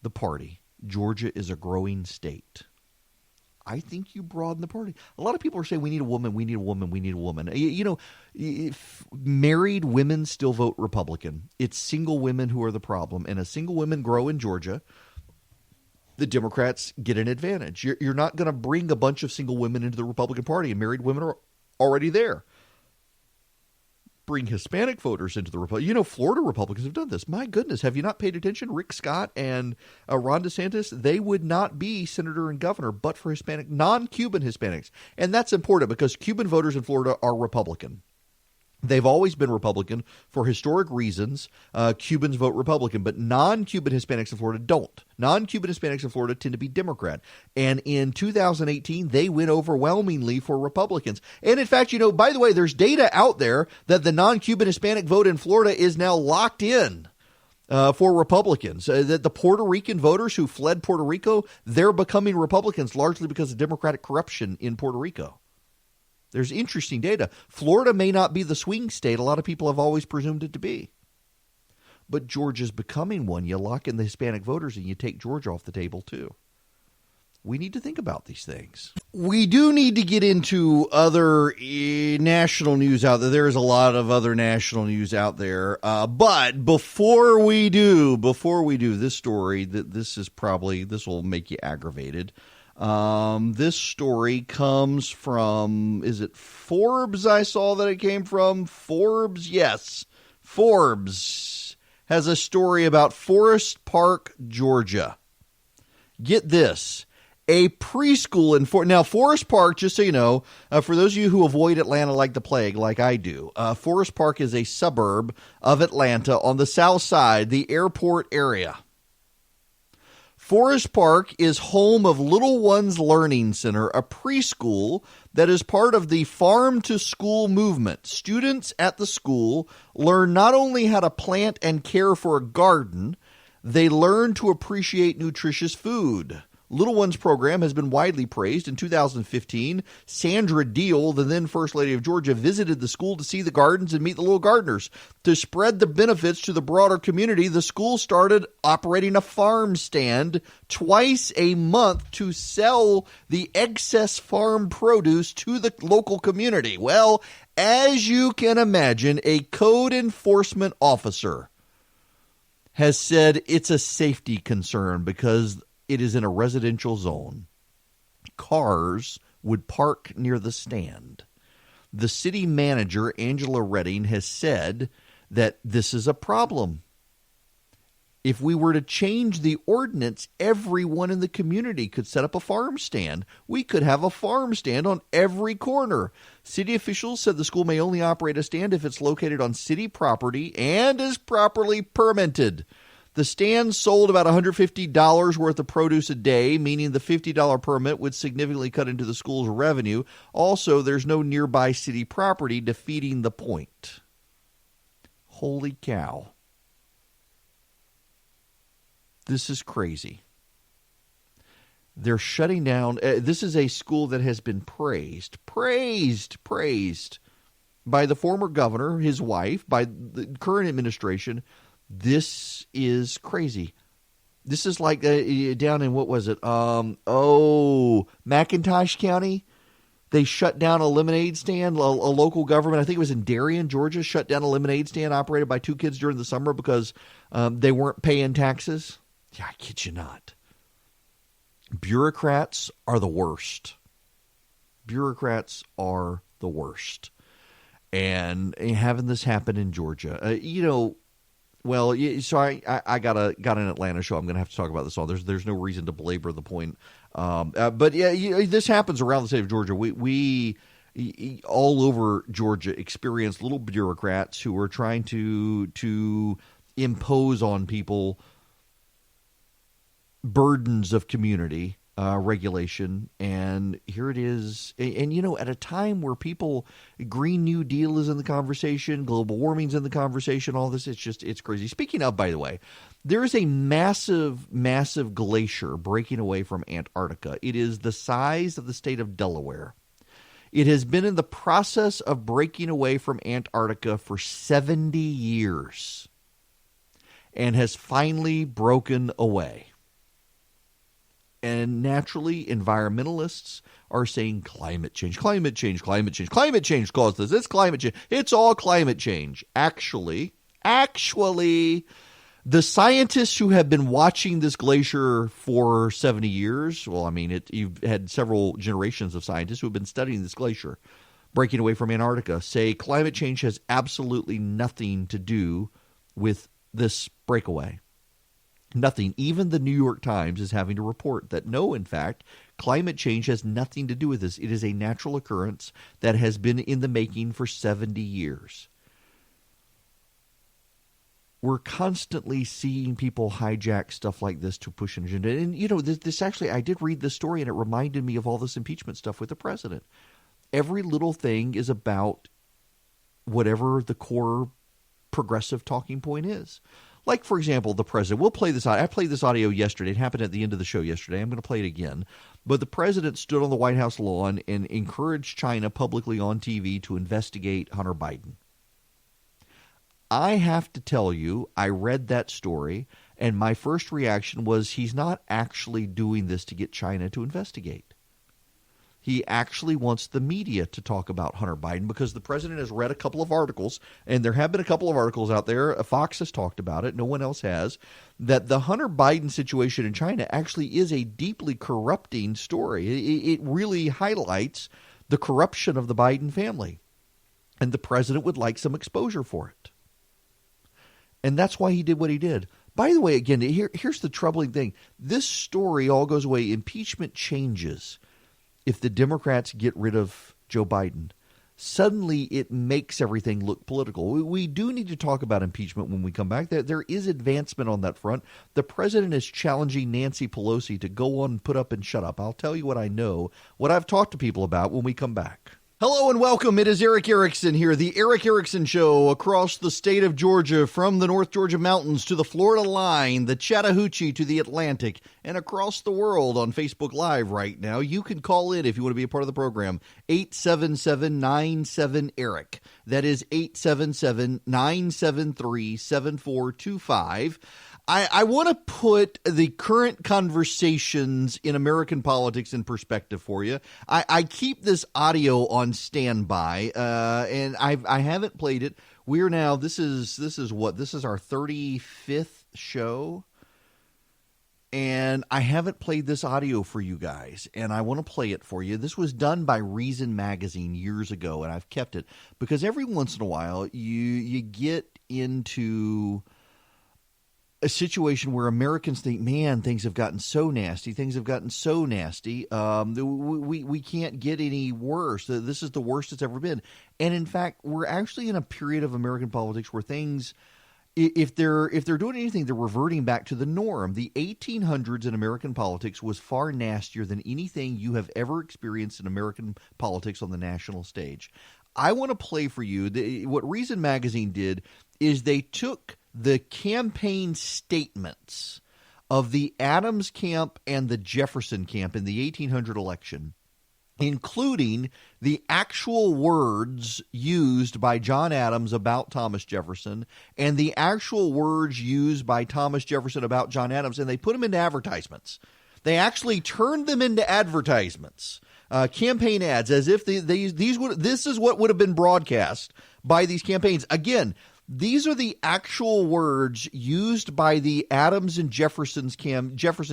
the party. Georgia is a growing state. I think you broaden the party. A lot of people are saying we need a woman, we need a woman, we need a woman. You know, if married women still vote Republican. It's single women who are the problem. And as single women grow in Georgia, the Democrats get an advantage. You're not going to bring a bunch of single women into the Republican Party, and married women are already there. Bring Hispanic voters into the Republican. You know, Florida Republicans have done this. My goodness, have you not paid attention? Rick Scott and Ron DeSantis, they would not be senator and governor but for Hispanic, non-Cuban Hispanics. And that's important because Cuban voters in Florida are Republican. They've always been Republican for historic reasons. Cubans vote Republican, but non-Cuban Hispanics in Florida don't. Non-Cuban Hispanics in Florida tend to be Democrat. And in 2018, they went overwhelmingly for Republicans. And in fact, you know, by the way, there's data out there that the non-Cuban Hispanic vote in Florida is now locked in for Republicans. That the Puerto Rican voters who fled Puerto Rico, they're becoming Republicans largely because of Democratic corruption in Puerto Rico. There's interesting data. Florida may not be the swing state a lot of people have always presumed it to be. But Georgia's becoming one. You lock in the Hispanic voters and you take Georgia off the table too. We need to think about these things. We do need to get into other national news out there. There is a lot of other national news out there. But before we do this story, this will make you aggravated. This story comes from, is it Forbes? I saw that it came from Forbes. Yes. Forbes has a story about Forest Park, Georgia. Get this. A preschool in now Forest Park, just so you know, for those of you who avoid Atlanta like the plague, like I do, Forest Park is a suburb of Atlanta on the south side, the airport area. Forest Park is home of Little Ones Learning Center, a preschool that is part of the Farm to School movement. Students at the school learn not only how to plant and care for a garden, they learn to appreciate nutritious food. Little Ones program has been widely praised. In 2015, Sandra Deal, the then First Lady of Georgia, visited the school to see the gardens and meet the little gardeners. To spread the benefits to the broader community, the school started operating a farm stand twice a month to sell the excess farm produce to the local community. Well, as you can imagine, a code enforcement officer has said it's a safety concern because it is in a residential zone. Cars would park near the stand. The city manager, Angela Redding, has said that this is a problem. If we were to change the ordinance, everyone in the community could set up a farm stand. We could have a farm stand on every corner. City officials said the school may only operate a stand if it's located on city property and is properly permitted. The stand sold about $150 worth of produce a day, meaning the $50 permit would significantly cut into the school's revenue. Also, there's no nearby city property, defeating the point. Holy cow. This is crazy. They're shutting down. This is a school that has been praised by the former governor, his wife, by the current administration. This is crazy. This is like down in, what was it? McIntosh County. They shut down a lemonade stand. A local government, I think it was in Darien, Georgia, shut down a lemonade stand operated by 2 kids during the summer because they weren't paying taxes. Yeah, I kid you not. Bureaucrats are the worst. Bureaucrats are the worst. And having this happen in Georgia, Well, so I got an Atlanta show. I'm going to have to talk about this all. There's no reason to belabor the point. But yeah, this happens around the state of Georgia. We all over Georgia experience little bureaucrats who are trying to impose on people burdens of community regulation, and here it is. And at a time where people, Green New Deal is in the conversation, global warming's in the conversation, all this, it's crazy. Speaking of, by the way, there is a massive glacier breaking away from Antarctica. It is the size of the state of Delaware. It has been in the process of breaking away from Antarctica for 70 years and has finally broken away. And naturally, environmentalists are saying climate change caused this. It's climate change. It's all climate change. Actually, the scientists who have been watching this glacier for 70 years, well, I mean, you've had several generations of scientists who have been studying this glacier breaking away from Antarctica, say climate change has absolutely nothing to do with this breakaway. Nothing. Even the New York Times is having to report that no, in fact, climate change has nothing to do with this. It is a natural occurrence that has been in the making for 70 years. We're constantly seeing people hijack stuff like this to push an agenda. And, this actually, I did read this story, and it reminded me of all this impeachment stuff with the president. Every little thing is about whatever the core progressive talking point is. Like, for example, the president. We'll play this. I played this audio yesterday. It happened at the end of the show yesterday. I'm going to play it again. But the president stood on the White House lawn and encouraged China publicly on TV to investigate Hunter Biden. I have to tell you, I read that story, and my first reaction was he's not actually doing this to get China to investigate. He actually wants the media to talk about Hunter Biden because the president has read a couple of articles, and there have been a couple of articles out there, Fox has talked about it, no one else has, that the Hunter Biden situation in China actually is a deeply corrupting story. It really highlights the corruption of the Biden family, and the president would like some exposure for it. And that's why he did what he did. By the way, again, here's the troubling thing. This story all goes away. Impeachment changes if the Democrats get rid of Joe Biden. Suddenly it makes everything look political. We do need to talk about impeachment when we come back. There is advancement on that front. The president is challenging Nancy Pelosi to go on and put up and shut up. I'll tell you what I know, what I've talked to people about when we come back. Hello and welcome. It is Eric Erickson here, the Eric Erickson Show, across the state of Georgia, from the North Georgia mountains to the Florida line, the Chattahoochee to the Atlantic, and across the world on Facebook Live right now. You can call in if you want to be a part of the program, 877-97-ERIC. That is 877-973-7425. I want to put the current conversations in American politics in perspective for you. I keep this audio on standby, and I haven't played it. We're now, this is our 35th show, and I haven't played this audio for you guys, and I want to play it for you. This was done by Reason Magazine years ago, and I've kept it because every once in a while you get into a situation where Americans think, man, things have gotten so nasty. We can't get any worse. This is the worst it's ever been. And in fact, we're actually in a period of American politics where things, if they're doing anything, they're reverting back to the norm. The 1800s in American politics was far nastier than anything you have ever experienced in American politics on the national stage. I want to play for you what Reason Magazine did is they took the campaign statements of the Adams camp and the Jefferson camp in the 1800 election, including the actual words used by John Adams about Thomas Jefferson and the actual words used by Thomas Jefferson about John Adams, and they put them into advertisements. They actually turned them into advertisements, campaign ads, as if this is what would have been broadcast by these campaigns. Again, These are the actual words used by the Adams and Jefferson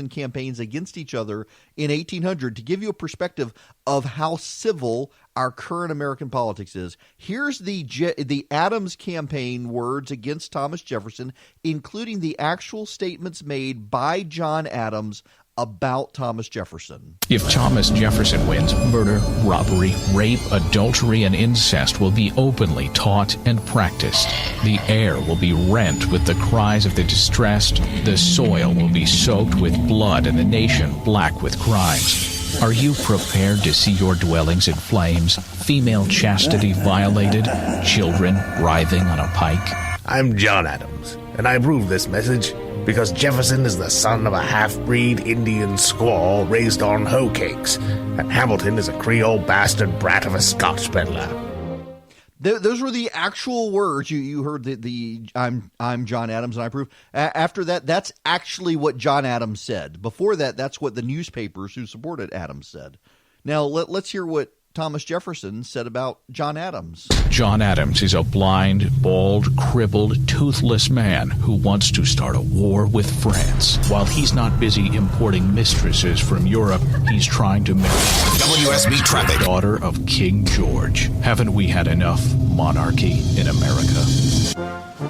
campaigns against each other in 1800 to give you a perspective of how civil our current American politics is. Here's the Adams campaign words against Thomas Jefferson, including the actual statements made by John Adams about Thomas Jefferson. If Thomas Jefferson wins, murder, robbery, rape, adultery, and incest will be openly taught and practiced. The air will be rent with the cries of the distressed. The soil will be soaked with blood and the nation black with crimes. Are you prepared to see your dwellings in flames, female chastity violated, children writhing on a pike? I'm John Adams, and I approve this message because Jefferson is the son of a half-breed Indian squaw raised on hoe cakes, and Hamilton is a Creole bastard brat of a Scotch peddler. Those were the actual words. You heard I'm John Adams and I approve. After that, that's actually what John Adams said. Before that, that's what the newspapers who supported Adams said. Now let's hear what Thomas Jefferson said about John Adams. John Adams is a blind, bald, crippled, toothless man who wants to start a war with France. While he's not busy importing mistresses from Europe, he's trying to marry WSB Traffic, the daughter of King George. Haven't we had enough monarchy in America?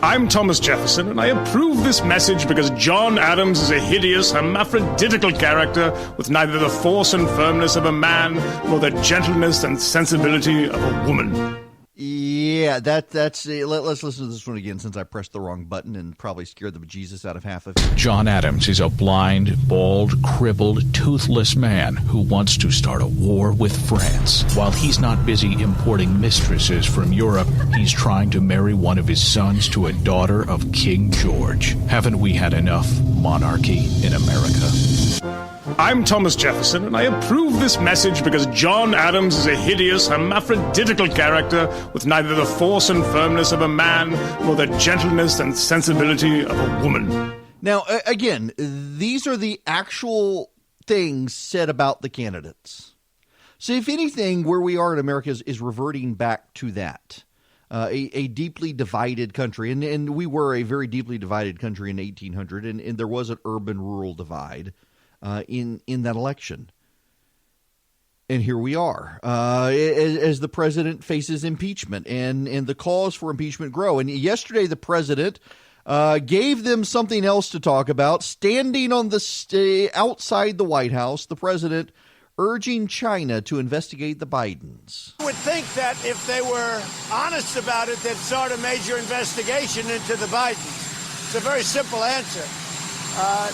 I'm Thomas Jefferson, and I approve this message because John Adams is a hideous, hermaphroditical character with neither the force and firmness of a man nor the gentleness and sensibility of a woman. Yeah, that's let's listen to this one again since I pressed the wrong button and probably scared the bejesus out of half of you. John Adams is a blind, bald, crippled, toothless man who wants to start a war with France. While he's not busy importing mistresses from Europe, he's trying to marry one of his sons to a daughter of King George. Haven't we had enough monarchy in America? I'm Thomas Jefferson, and I approve this message because John Adams is a hideous, hermaphroditical character with neither the force and firmness of a man nor the gentleness and sensibility of a woman. Now, again, these are the actual things said about the candidates. So if anything, where we are in America is reverting back to that. A deeply divided country, and we were a very deeply divided country in 1800, and there was an urban-rural divide in that election. And here we are as the president faces impeachment and the calls for impeachment grow. And yesterday the president gave them something else to talk about. Standing on the outside the White House, the president urging China to investigate the Bidens. I would think that if they were honest about it, they'd start a major investigation into the Bidens. It's a very simple answer.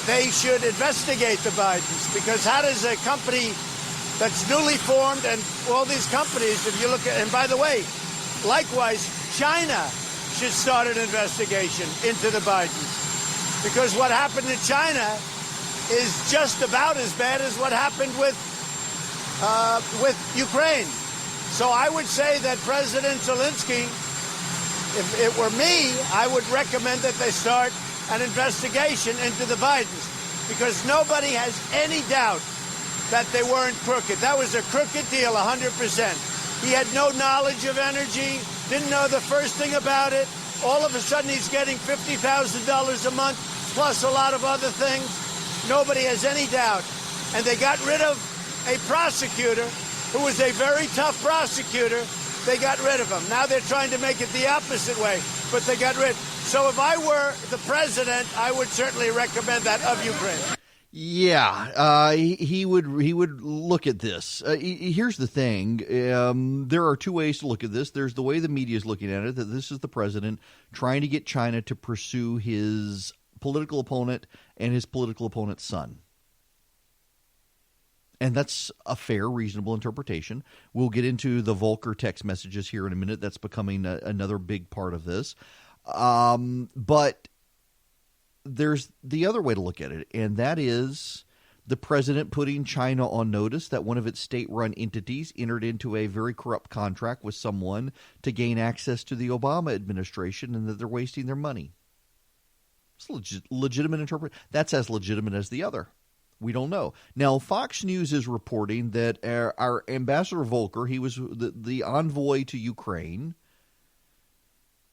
They should investigate the Bidens, because how does a company that's newly formed, and all these companies, if you look at, and by the way, likewise, China should start an investigation into the Bidens, because what happened in China is just about as bad as what happened with Ukraine. So I would say that President Zelensky, if it were me, I would recommend that they start an investigation into the Bidens, because nobody has any doubt that they weren't crooked. That was a crooked deal, 100%. He had no knowledge of energy, didn't know the first thing about it. All of a sudden, he's getting $50,000 a month, plus a lot of other things. Nobody has any doubt. And they got rid of a prosecutor who was a very tough prosecutor. They got rid of him. Now they're trying to make it the opposite way, but they got rid. So if I were the president, I would certainly recommend that of Ukraine. Yeah, he would look at this. Here's the thing. There are two ways to look at this. There's the way the media is looking at it, that this is the president trying to get China to pursue his political opponent and his political opponent's son. And that's a fair, reasonable interpretation. We'll get into the Volcker text messages here in a minute. That's becoming another big part of this. But there's the other way to look at it, and that is the president putting China on notice that one of its state-run entities entered into a very corrupt contract with someone to gain access to the Obama administration, and that they're wasting their money. It's legitimate interpretation. That's as legitimate as the other. We don't know. Now, Fox News is reporting that our Ambassador Volcker, he was the envoy to Ukraine,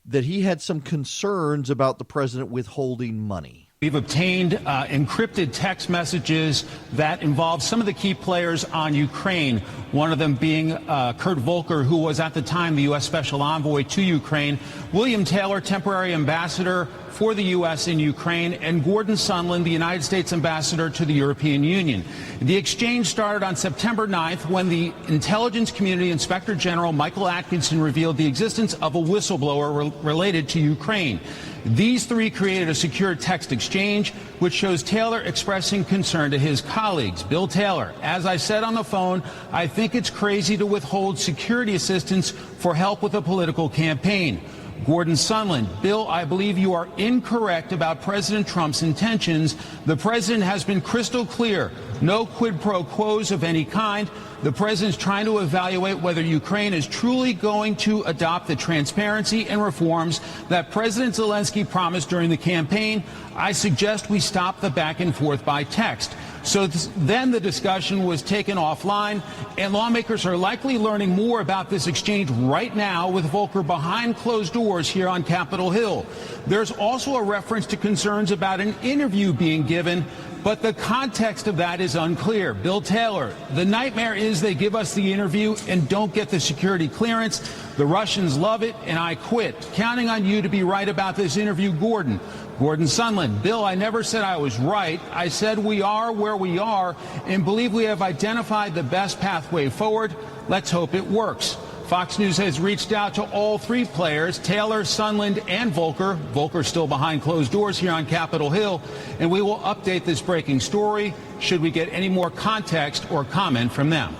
that he had some concerns about the president withholding money. We've obtained encrypted text messages that involve some of the key players on Ukraine, one of them being Kurt Volker, who was at the time the U.S. Special Envoy to Ukraine, William Taylor, temporary ambassador for the U.S. in Ukraine, and Gordon Sondland, the United States ambassador to the European Union. The exchange started on September 9th when the Intelligence Community Inspector General Michael Atkinson revealed the existence of a whistleblower related to Ukraine. These three created a secure text exchange, which shows Taylor expressing concern to his colleagues. Bill Taylor, as I said on the phone, I think it's crazy to withhold security assistance for help with a political campaign. Gordon Sondland, Bill, I believe you are incorrect about President Trump's intentions. The president has been crystal clear. No quid pro quos of any kind. The president's trying to evaluate whether Ukraine is truly going to adopt the transparency and reforms that President Zelensky promised during the campaign. I suggest we stop the back and forth by text. So then the discussion was taken offline, and lawmakers are likely learning more about this exchange right now with Volker behind closed doors here on Capitol Hill. There's also a reference to concerns about an interview being given, but the context of that is unclear. Bill Taylor, the nightmare is they give us the interview and don't get the security clearance. The Russians love it, and I quit. Counting on you to be right about this interview, Gordon. Gordon Sondland, Bill, I never said I was right. I said we are where we are and believe we have identified the best pathway forward. Let's hope it works. Fox News has reached out to all three players, Taylor, Sondland, and Volker. Volker still behind closed doors here on Capitol Hill, and we will update this breaking story should we get any more context or comment from them.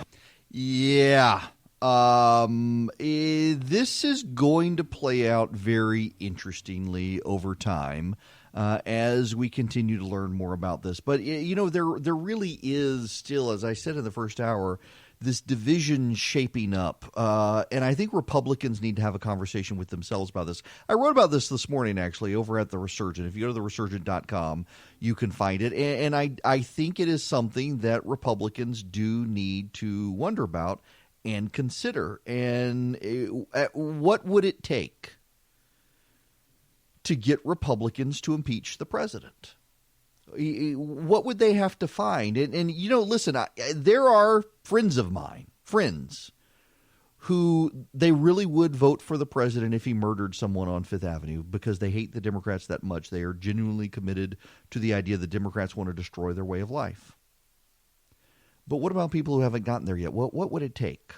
Yeah. This is going to play out very interestingly over time as we continue to learn more about this. But, you know, there really is still, as I said in the first hour, this division shaping up. And I think Republicans need to have a conversation with themselves about this. I wrote about this morning, actually, over at The Resurgent. If you go to theresurgent.com, you can find it. And I think it is something that Republicans do need to wonder about and consider. And what would it take to get Republicans to impeach the president? What would they have to find? And you know, listen, there are friends of mine, who they really would vote for the president if he murdered someone on Fifth Avenue because they hate the Democrats that much. They are genuinely committed to the idea that Democrats want to destroy their way of life. But what about people who haven't gotten there yet? What would it take?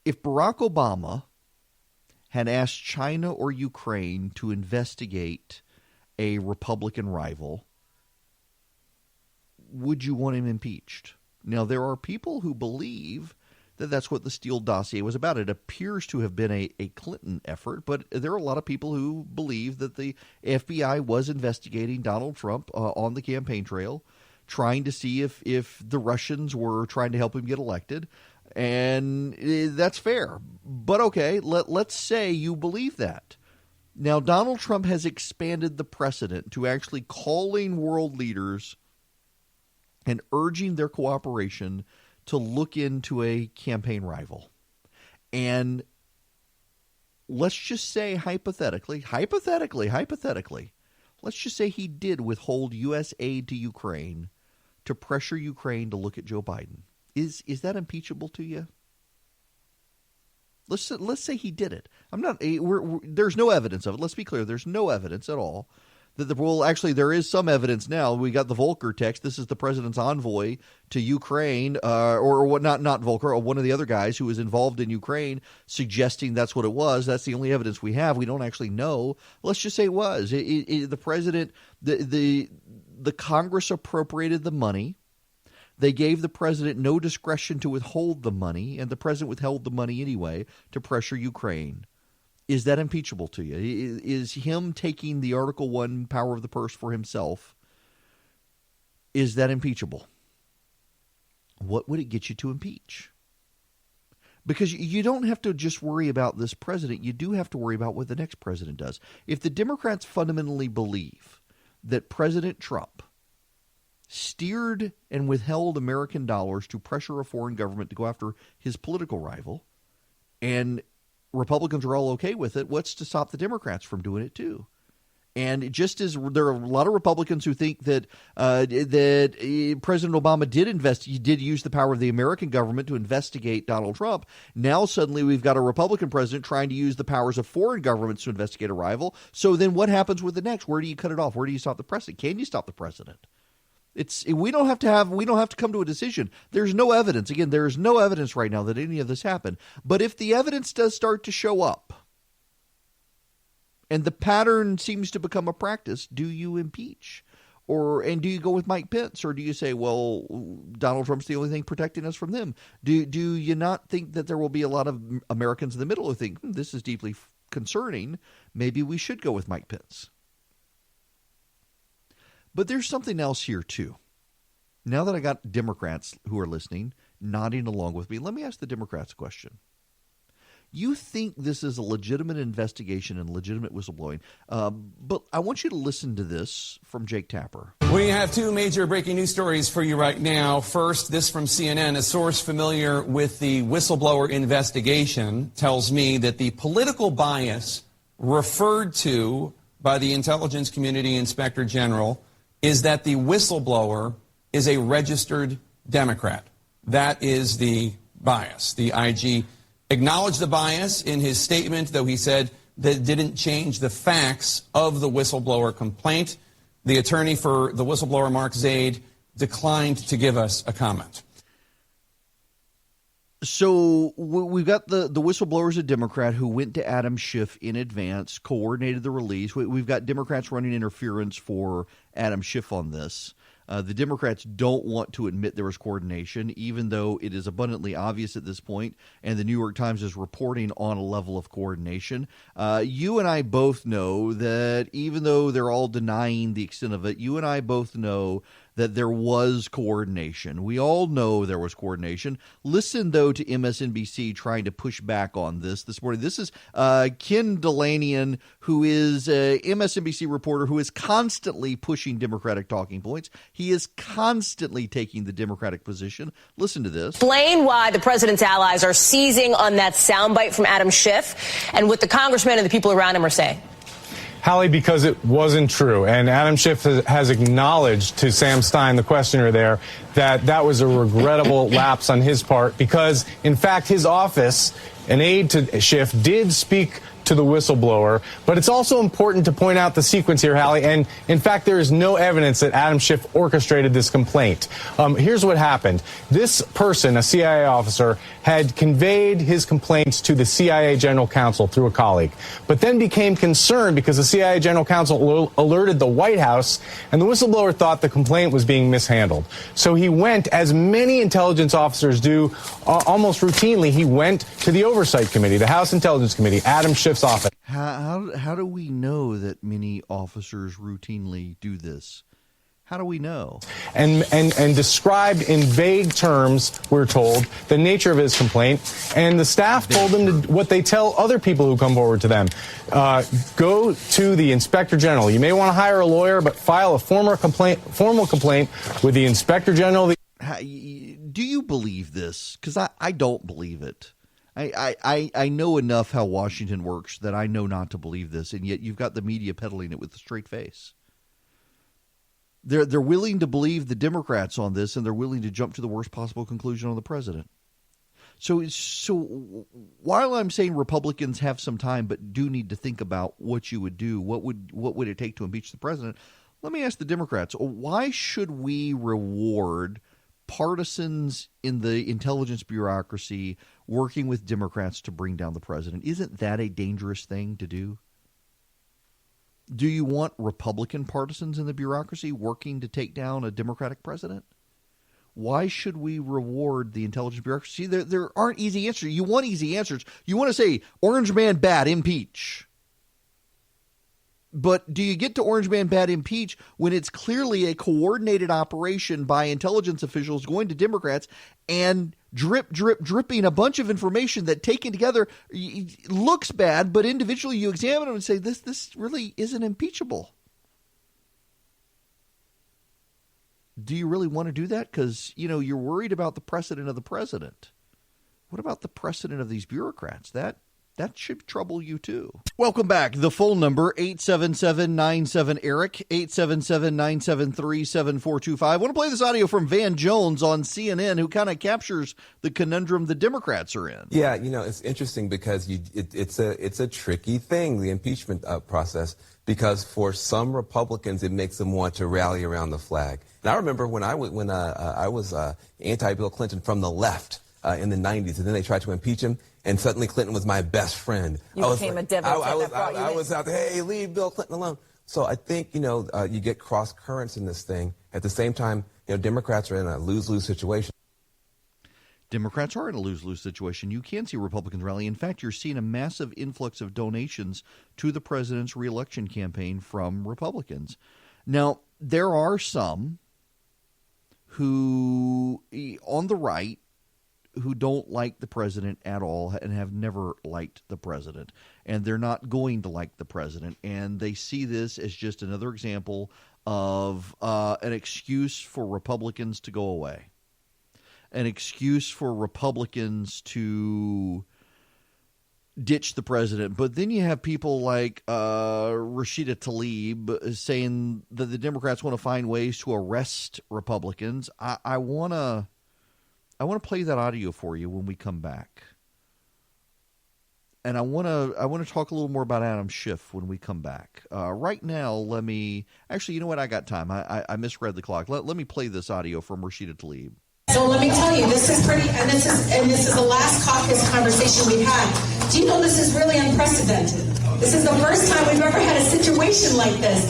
If Barack Obama had asked China or Ukraine to investigate a Republican rival, would you want him impeached? Now, there are people who believe that that's what the Steele dossier was about. It appears to have been a Clinton effort, but there are a lot of people who believe that the FBI was investigating Donald Trump on the campaign trail, trying to see if the Russians were trying to help him get elected. And that's fair. But okay, let's say you believe that. Now, Donald Trump has expanded the precedent to actually calling world leaders and urging their cooperation to look into a campaign rival. And let's just say hypothetically, let's just say he did withhold U.S. aid to Ukraine to pressure Ukraine to look at Joe Biden. Is that impeachable to you? Let's say he did it. There's no evidence of it. Let's be clear. There's no evidence at all. Actually, there is some evidence now. We got the Volker text. This is the president's envoy to Ukraine, or what? Not Volker, or one of the other guys who was involved in Ukraine, suggesting that's what it was. That's the only evidence we have. We don't actually know. Let's just say it was. The president, the Congress appropriated the money. They gave the president no discretion to withhold the money, and the president withheld the money anyway to pressure Ukraine. Is that impeachable to you? Is him taking the Article 1 power of the purse for himself, is that impeachable? What would it get you to impeach? Because you don't have to just worry about this president. You do have to worry about what the next president does. If the Democrats fundamentally believe that President Trump steered and withheld American dollars to pressure a foreign government to go after his political rival, and Republicans are all okay with it, what's to stop the Democrats from doing it too? And just as there are a lot of Republicans who think that President Obama did use the power of the American government to investigate Donald Trump, now suddenly we've got a Republican president trying to use the powers of foreign governments to investigate a rival. So then what happens with the next? Where do you cut it off? Where do you stop the president? Can you stop the president? We don't have to come to a decision. There's no evidence. Again, there's no evidence right now that any of this happened. But if the evidence does start to show up, and the pattern seems to become a practice, do you impeach? And do you go with Mike Pence? Or do you say, well, Donald Trump's the only thing protecting us from them? Do you not think that there will be a lot of Americans in the middle who think, this is deeply concerning, maybe we should go with Mike Pence? But there's something else here, too. Now that I got Democrats who are listening, nodding along with me, let me ask the Democrats a question. You think this is a legitimate investigation and legitimate whistleblowing, but I want you to listen to this from Jake Tapper. We have two major breaking news stories for you right now. First, this from CNN. A source familiar with the whistleblower investigation tells me that the political bias referred to by the intelligence community inspector general is that the whistleblower is a registered Democrat. That is the bias. The IG acknowledged the bias in his statement, though he said that didn't change the facts of the whistleblower complaint. The attorney for the whistleblower, Mark Zaid, declined to give us a comment. So we've got the whistleblower's a Democrat who went to Adam Schiff in advance, coordinated the release. We've got Democrats running interference for Adam Schiff on this. The Democrats don't want to admit there was coordination, even though it is abundantly obvious at this point, and the New York Times is reporting on a level of coordination. You and I both know that even though they're all denying the extent of it, you and I both know that there was coordination. We all know there was coordination. Listen, though, to MSNBC trying to push back on this morning. This is Ken Delanian, who is a MSNBC reporter who is constantly pushing Democratic talking points. He is constantly taking the Democratic position. Listen to this. Explain why the president's allies are seizing on that soundbite from Adam Schiff and what the congressmen and the people around him are saying. Hallie, because it wasn't true. And Adam Schiff has acknowledged to Sam Stein, the questioner there, that was a regrettable lapse on his part because, in fact, his office, an aide to Schiff, did speak to the whistleblower. But it's also important to point out the sequence here, Hallie. And, in fact, there is no evidence that Adam Schiff orchestrated this complaint. Here's what happened. This person, a CIA officer, had conveyed his complaints to the CIA general counsel through a colleague, but then became concerned because the CIA general counsel alerted the White House, and the whistleblower thought the complaint was being mishandled. So he went, as many intelligence officers do almost routinely, he went to the Oversight Committee, the House Intelligence Committee, Adam Schiff's office. How do we know that many officers routinely do this? How do we know? And described in vague terms, we're told, the nature of his complaint. And the staff told him what they tell other people who come forward to them. Go to the inspector general. You may want to hire a lawyer, but file a formal complaint with the inspector general. Do you believe this? Because I don't believe it. I know enough how Washington works that I know not to believe this, and yet you've got the media peddling it with a straight face. They're willing to believe the Democrats on this, and they're willing to jump to the worst possible conclusion on the president. So while I'm saying Republicans have some time but do need to think about what you would do, what would it take to impeach the president, let me ask the Democrats, why should we reward partisans in the intelligence bureaucracy working with Democrats to bring down the president? Isn't that a dangerous thing to do? Do you want Republican partisans in the bureaucracy working to take down a Democratic president? Why should we reward the intelligence bureaucracy? There aren't easy answers. You want easy answers. You want to say, Orange Man bad, impeach. But do you get to Orange Man bad, impeach when it's clearly a coordinated operation by intelligence officials going to Democrats and dripping a bunch of information that taken together looks bad, but individually you examine them and say, this really isn't impeachable. Do you really want to do that? Because, you're worried about the precedent of the president. What about the precedent of these bureaucrats? That should trouble you, too. Welcome back. The phone number, 877-97-ERIC, 877-973-7425. I want to play this audio from Van Jones on CNN, who kind of captures the conundrum the Democrats are in. Yeah, it's interesting because it's a tricky thing, the impeachment process, because for some Republicans, it makes them want to rally around the flag. And I remember when I was anti-Bill Clinton from the left in the 90s, and then they tried to impeach him. And suddenly Clinton was my best friend. You became a devil. I was out there, hey, leave Bill Clinton alone. So I think, you get cross currents in this thing. At the same time, Democrats are in a lose-lose situation. Democrats are in a lose-lose situation. You can see Republicans rally. In fact, you're seeing a massive influx of donations to the president's reelection campaign from Republicans. Now, there are some who, on the right, who don't like the president at all and have never liked the president. And they're not going to like the president. And they see this as just another example of an excuse for Republicans to go away. An excuse for Republicans to ditch the president. But then you have people like Rashida Tlaib saying that the Democrats want to find ways to arrest Republicans. I want to play that audio for you when we come back. And I want to talk a little more about Adam Schiff when we come back. Right now, actually, you know what? I got time. I misread the clock. Let me play this audio from Rashida Tlaib. So let me tell you, this is pretty, and this is the last caucus conversation we've had. Do you know this is really unprecedented? This is the first time we've ever had a situation like this.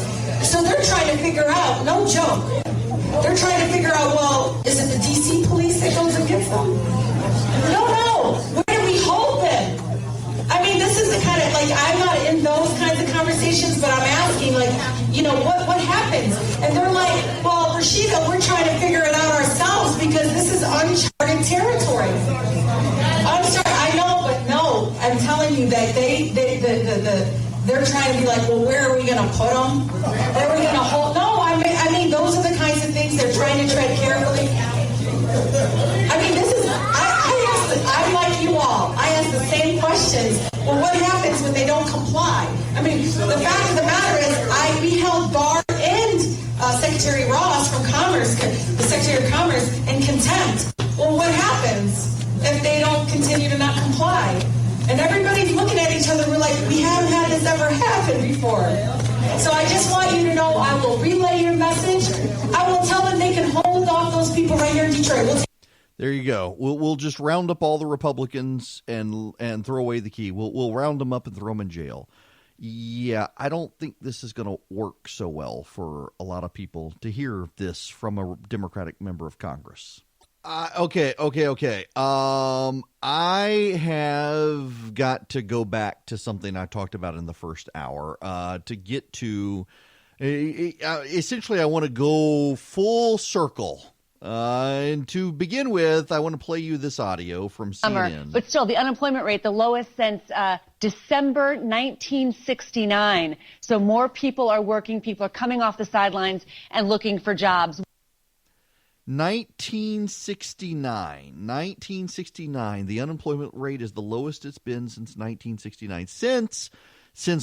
So they're trying to figure out, no joke, they're trying to figure out, well, is it the D.C. police that goes and gets them? No. Where do we hold them? I mean, this is the kind of, I'm not in those kinds of conversations, but I'm asking, what happens? And they're like, well, Rashida, we're trying to figure it out ourselves because this is uncharted territory. I'm sorry, I know, but no, I'm telling you that they're trying to be like, well, where are we going to put them? Where are we going to hold? No, I mean, those are the kinds of things they're trying to tread carefully. I mean, this is, I'm like you all. I ask the same questions. Well, what happens when they don't comply? I mean, the fact of the matter is, we held Barr and Secretary Ross from Commerce, the Secretary of Commerce, in contempt. Well, what happens if they don't continue to not comply? And everybody's looking at each other. We're like, we haven't had this ever happen before. So I just want you to know I will relay your message. I will tell them they can hold off those people right here in Detroit. There you go. We'll just round up all the Republicans and throw away the key. We'll round them up and throw them in jail. Yeah, I don't think this is going to work so well for a lot of people to hear this from a Democratic member of Congress. Okay. I have got to go back to something I talked about in the first hour to get to. Essentially, I want to go full circle. And to begin with, I want to play you this audio from CNN. But still, the unemployment rate, the lowest since December 1969. So more people are working. People are coming off the sidelines and looking for jobs. 1969. The unemployment rate is the lowest it's been since 1969. Since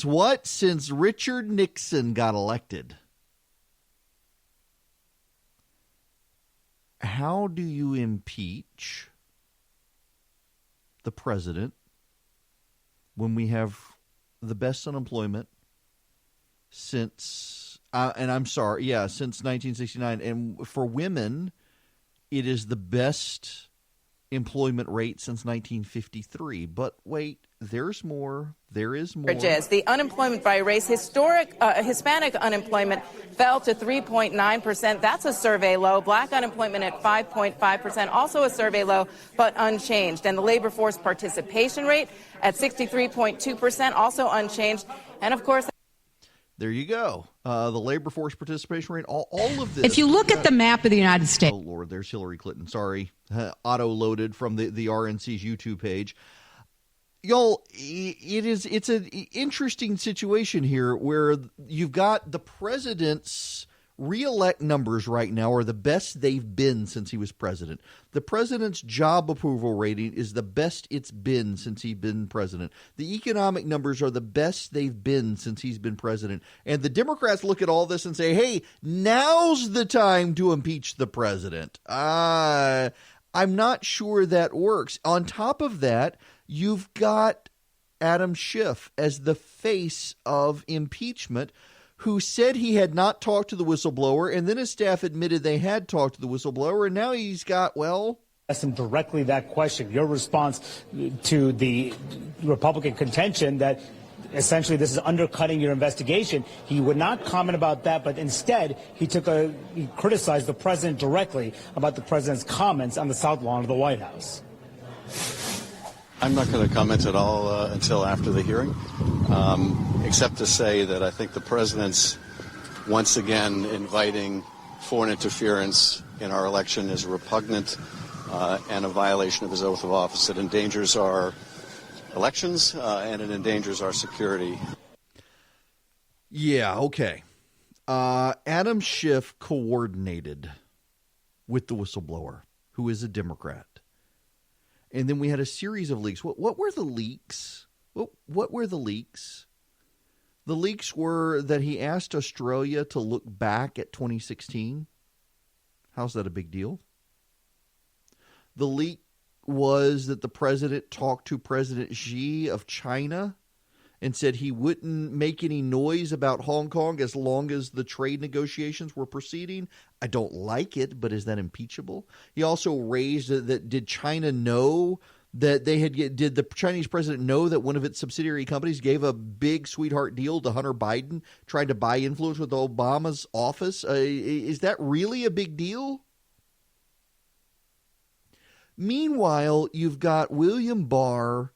what? Since Richard Nixon got elected. How do you impeach the president when we have the best unemployment since, since 1969. And for women, it is the best employment rate since 1953. But wait, there's more. There is more. The unemployment by race, Hispanic unemployment fell to 3.9%. That's a survey low. Black unemployment at 5.5%, also a survey low, but unchanged. And the labor force participation rate at 63.2%, also unchanged. And of course, there you go. The labor force participation rate, all of this. If you look at the map of the United States. Oh, Lord, there's Hillary Clinton. Sorry. Auto-loaded from the RNC's YouTube page. Y'all, it's an interesting situation here where you've got the president's Re-elect numbers right now are the best they've been since he was president. The president's job approval rating is the best it's been since he's been president. The economic numbers are the best they've been since he's been president. And the Democrats look at all this and say, hey, now's the time to impeach the president. I'm not sure that works. On top of that, you've got Adam Schiff as the face of impeachment, who said he had not talked to the whistleblower, and then his staff admitted they had talked to the whistleblower, and now he's got, asked him directly that question. Your response to the Republican contention that essentially this is undercutting your investigation. He would not comment about that, but instead he criticized the president directly about the president's comments on the South Lawn of the White House. I'm not going to comment at all until after the hearing, except to say that I think the president's once again inviting foreign interference in our election is repugnant and a violation of his oath of office. It endangers our elections and it endangers our security. Yeah, okay. Adam Schiff coordinated with the whistleblower, who is a Democrat. And then we had a series of leaks. What were the leaks? What were the leaks? The leaks were that he asked Australia to look back at 2016. How's that a big deal? The leak was that the president talked to President Xi of China and said he wouldn't make any noise about Hong Kong as long as the trade negotiations were proceeding. I don't like it, but is that impeachable? He also raised that did China know that did the Chinese president know that one of its subsidiary companies gave a big sweetheart deal to Hunter Biden, trying to buy influence with Obama's office? Is that really a big deal? Meanwhile, you've got William Barr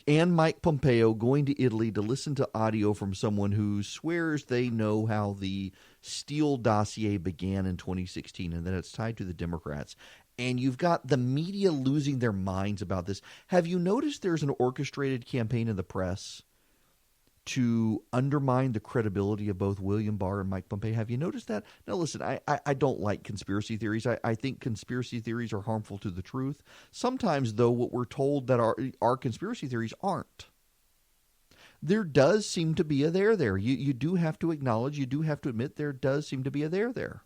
and Mike Pompeo going to Italy to listen to audio from someone who swears they know how the Steele dossier began in 2016 and that it's tied to the Democrats. And you've got the media losing their minds about this. Have you noticed there's an orchestrated campaign in the press to undermine the credibility of both William Barr and Mike Pompeo? Have you noticed that? Now, listen, I don't like conspiracy theories. I think conspiracy theories are harmful to the truth. Sometimes, though, what we're told that our conspiracy theories aren't. There does seem to be a there. You do have to acknowledge, you do have to admit there does seem to be a there.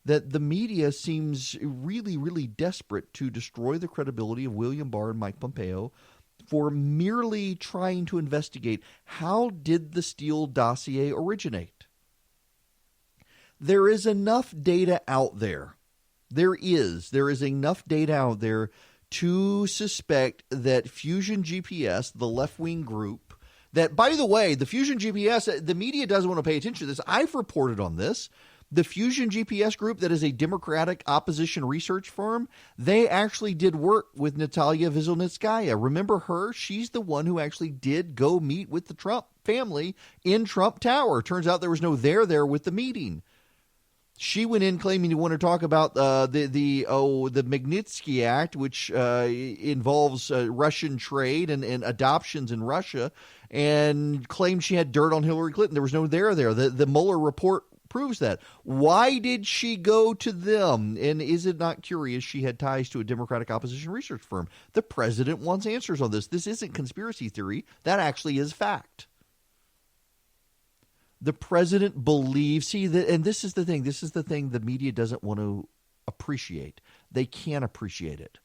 That the media seems really, really desperate to destroy the credibility of William Barr and Mike Pompeo for merely trying to investigate how did the Steele dossier originate. There is enough data out there. There is enough data out there to suspect that Fusion GPS, the left-wing group, that, by the way, the Fusion GPS, the media doesn't want to pay attention to this. I've reported on this. The Fusion GPS group, that is a Democratic opposition research firm, they actually did work with Natalia Vizhelnitskaya. Remember her? She's the one who actually did go meet with the Trump family in Trump Tower. Turns out there was no there with the meeting. She went in claiming to want to talk about the Magnitsky Act, which involves Russian trade and adoptions in Russia, and claimed she had dirt on Hillary Clinton. There was no there. The Mueller report proves that. Why did she go to them? And is it not curious she had ties to a Democratic opposition research firm? The president wants answers on this. This isn't conspiracy theory. That actually is fact. The president believes, and this is the thing the media doesn't want to appreciate. They can't appreciate it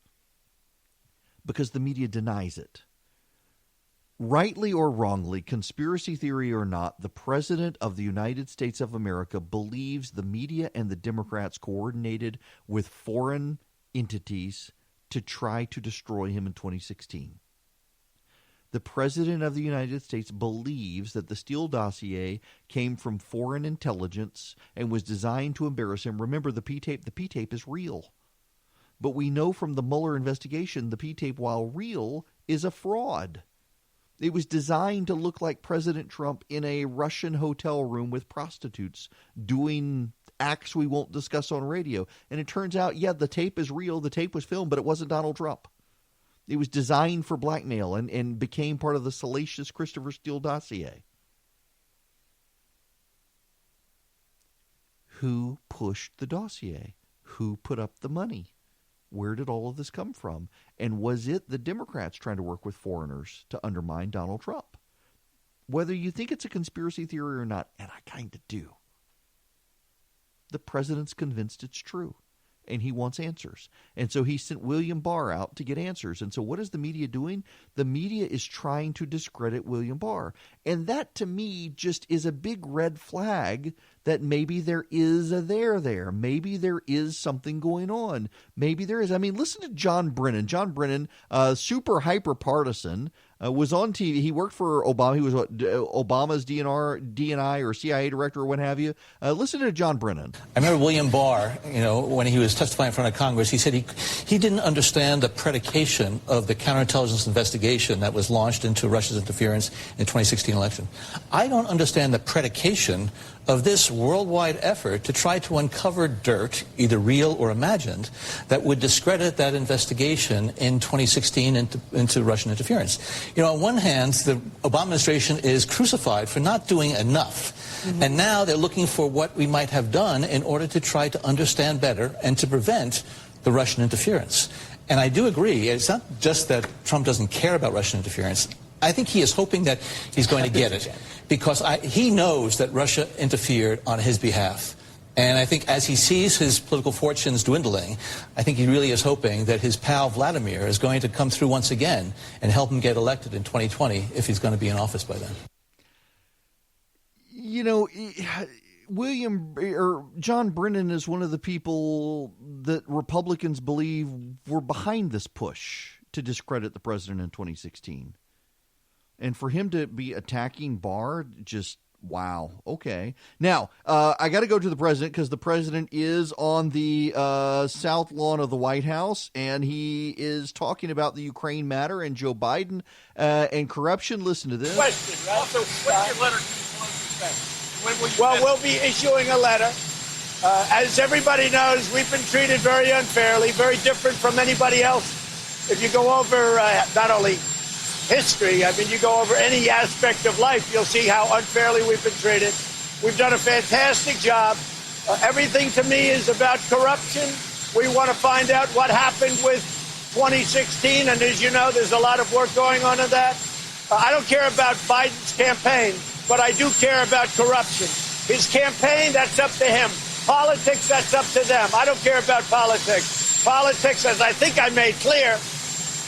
because the media denies it. Rightly or wrongly, conspiracy theory or not, the President of the United States of America believes the media and the Democrats coordinated with foreign entities to try to destroy him in 2016. The President of the United States believes that the Steele dossier came from foreign intelligence and was designed to embarrass him. Remember, the P-tape is real. But we know from the Mueller investigation, the P-tape, while real, is a fraud. It was designed to look like President Trump in a Russian hotel room with prostitutes doing acts we won't discuss on radio. And it turns out, yeah, the tape is real. The tape was filmed, but it wasn't Donald Trump. It was designed for blackmail and became part of the salacious Christopher Steele dossier. Who pushed the dossier? Who put up the money? Where did all of this come from? And was it the Democrats trying to work with foreigners to undermine Donald Trump? Whether you think it's a conspiracy theory or not, and I kind of do, the president's convinced it's true, and he wants answers. And so he sent William Barr out to get answers. And so what is the media doing? The media is trying to discredit William Barr. And that, to me, just is a big red flag that maybe there is a there. Maybe there is something going on. Maybe there is. I mean, listen to John Brennan. John Brennan, super hyper-partisan, was on TV. He worked for Obama. He was Obama's DNI or CIA director or what have you. Listen to John Brennan. I remember William Barr, when he was testifying in front of Congress, he said he didn't understand the predication of the counterintelligence investigation that was launched into Russia's interference in the 2016 election. I don't understand the predication of this worldwide effort to try to uncover dirt, either real or imagined, that would discredit that investigation in 2016 into Russian interference. On one hand, the Obama administration is crucified for not doing enough. Mm-hmm. And now they're looking for what we might have done in order to try to understand better and to prevent the Russian interference. And I do agree, it's not just that Trump doesn't care about Russian interference. I think he is hoping that he's going to get it, because he knows that Russia interfered on his behalf. And I think as he sees his political fortunes dwindling, I think he really is hoping that his pal Vladimir is going to come through once again and help him get elected in 2020 if he's going to be in office by then. John Brennan is one of the people that Republicans believe were behind this push to discredit the president in 2016. And for him to be attacking Barr, just wow. Okay. Now, I got to go to the president because the president is on the south lawn of the White House, and he is talking about the Ukraine matter and Joe Biden and corruption. Listen to this. Question, right? Also, what's your letter to Pelosi? Well, we'll be issuing a letter. As everybody knows, we've been treated very unfairly, very different from anybody else. If you go over not only history, you go over any aspect of life, you'll see how unfairly we've been treated. We've done a fantastic job. Everything to me is about corruption. We want to find out what happened with 2016, and as you know, there's a lot of work going on in that. I don't care about Biden's campaign, but I do care about corruption. His campaign, that's up to him. Politics, that's up to them. I don't care about politics. Politics, as I think I made clear,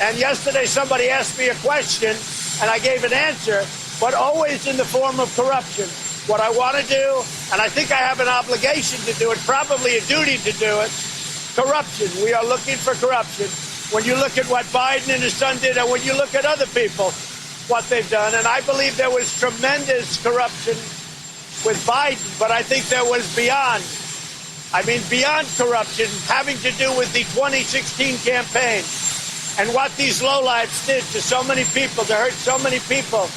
and yesterday somebody asked me a question, and I gave an answer, but always in the form of corruption. What I want to do, and I think I have an obligation to do it, probably a duty to do it, corruption. We are looking for corruption. When you look at what Biden and his son did, and when you look at other people, what they've done, and I believe there was tremendous corruption with Biden, but I think there was beyond corruption, having to do with the 2016 campaign. And what these lowlifes did to so many people, to hurt so many people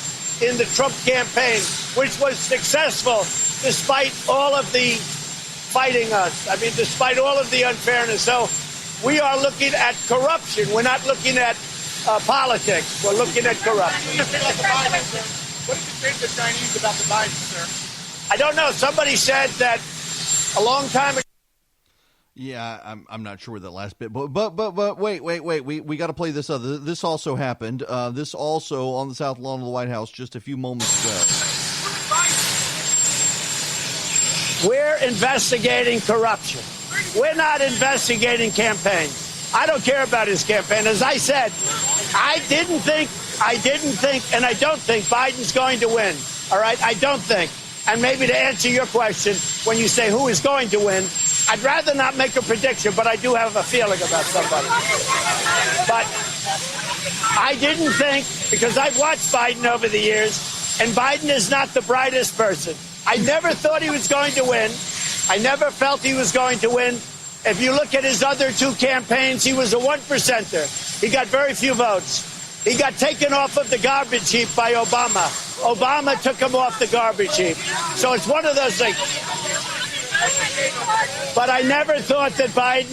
in the Trump campaign, which was successful despite all of the fighting us. Despite all of the unfairness. So we are looking at corruption. We're not looking at politics. We're looking at corruption. What did you say to the Chinese about the Biden, sir? I don't know. Somebody said that a long time ago. Yeah, I'm not sure that last bit, but wait, we got to play this other. This also happened. This also on the south lawn of the White House just a few moments ago. We're investigating corruption. We're not investigating campaigns. I don't care about his campaign. As I said, I didn't think, and I don't think Biden's going to win. All right, I don't think. And maybe to answer your question, when you say who is going to win, I'd rather not make a prediction, but I do have a feeling about somebody. But I didn't think, because I've watched Biden over the years, and Biden is not the brightest person. I never thought he was going to win. I never felt he was going to win. If you look at his other two campaigns, he was a 1%er. He got very few votes. He got taken off of the garbage heap by Obama. Obama took him off the garbage heap. So it's one of those things. But I never thought that I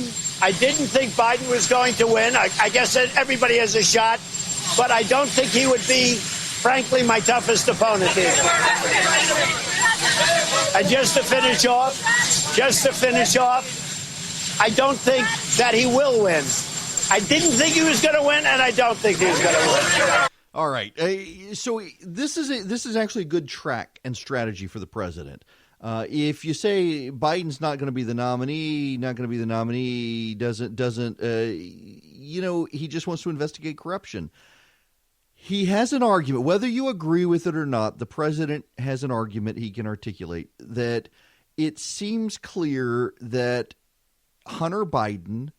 didn't think Biden was going to win. I guess everybody has a shot. But I don't think he would be, frankly, my toughest opponent either. And just to finish off, just to finish off, I don't think that he will win. I didn't think he was going to win, and I don't think he was going to win. All right. So this is actually a good track and strategy for the president. If you say Biden's not going to be the nominee, doesn't he just wants to investigate corruption. He has an argument, whether you agree with it or not, the president has an argument he can articulate that it seems clear that Hunter Biden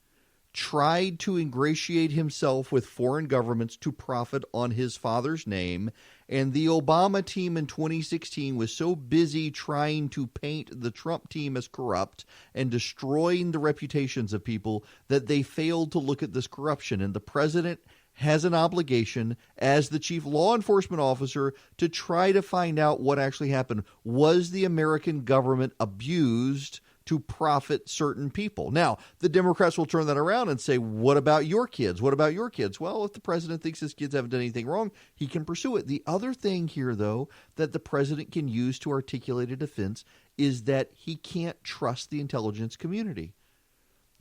tried to ingratiate himself with foreign governments to profit on his father's name, and the Obama team in 2016 was so busy trying to paint the Trump team as corrupt and destroying the reputations of people that they failed to look at this corruption. And the president has an obligation as the chief law enforcement officer to try to find out what actually happened. Was the American government abused to profit certain people? Now, the Democrats will turn that around and say, what about your kids? What about your kids? Well, if the president thinks his kids haven't done anything wrong, he can pursue it. The other thing here, though, that the president can use to articulate a defense is that he can't trust the intelligence community.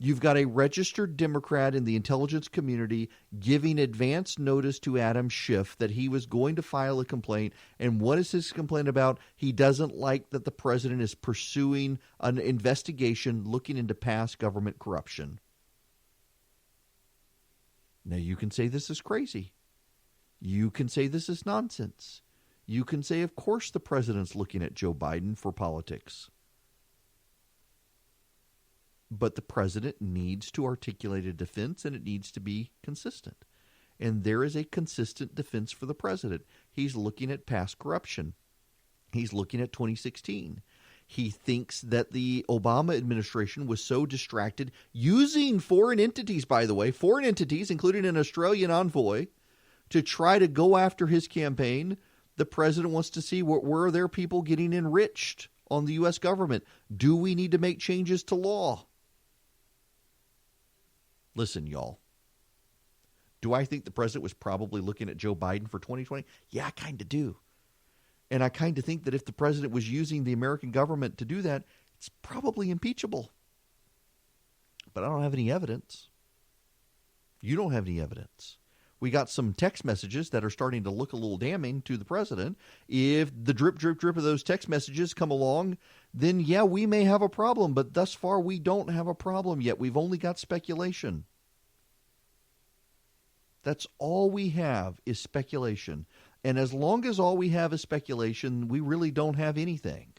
You've got a registered Democrat in the intelligence community giving advance notice to Adam Schiff that he was going to file a complaint. And what is his complaint about? He doesn't like that the president is pursuing an investigation looking into past government corruption. Now, you can say this is crazy. You can say this is nonsense. You can say, of course, the president's looking at Joe Biden for politics. But the president needs to articulate a defense, and it needs to be consistent. And there is a consistent defense for the president. He's looking at past corruption. He's looking at 2016. He thinks that the Obama administration was so distracted using foreign entities, by the way, foreign entities, including an Australian envoy, to try to go after his campaign. The president wants to see where are there people getting enriched on the U.S. government. Do we need to make changes to law? Listen, y'all. Do I think the president was probably looking at Joe Biden for 2020? Yeah, I kind of do. And I kind of think that if the president was using the American government to do that, it's probably impeachable. But I don't have any evidence. You don't have any evidence. We got some text messages that are starting to look a little damning to the president. If the drip, drip, drip of those text messages come along, then yeah, we may have a problem. But thus far, we don't have a problem yet. We've only got speculation. That's all we have is speculation. And as long as all we have is speculation, we really don't have anything.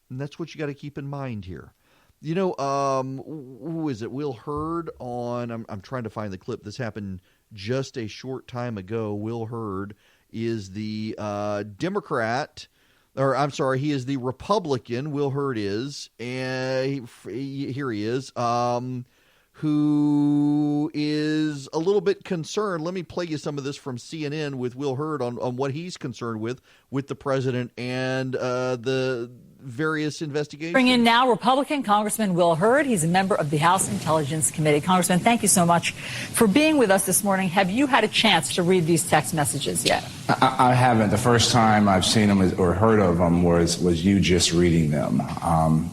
And that's what you got to keep in mind here. You know, who is it? Will Hurd on, I'm trying to find the clip. This happened just a short time ago. Will Hurd is the Democrat, or I'm sorry, he is the Republican. Will Hurd is, and here he is, who is a little bit concerned. Let me play you some of this from CNN with Will Hurd on what he's concerned with the president and the various investigations. Bring in now Republican Congressman Will Hurd. He's a member of the House Intelligence Committee. Congressman, thank you so much for being with us this morning. Have you had a chance to read these text messages yet? I haven't. The first time I've seen them or heard of them was you just reading them.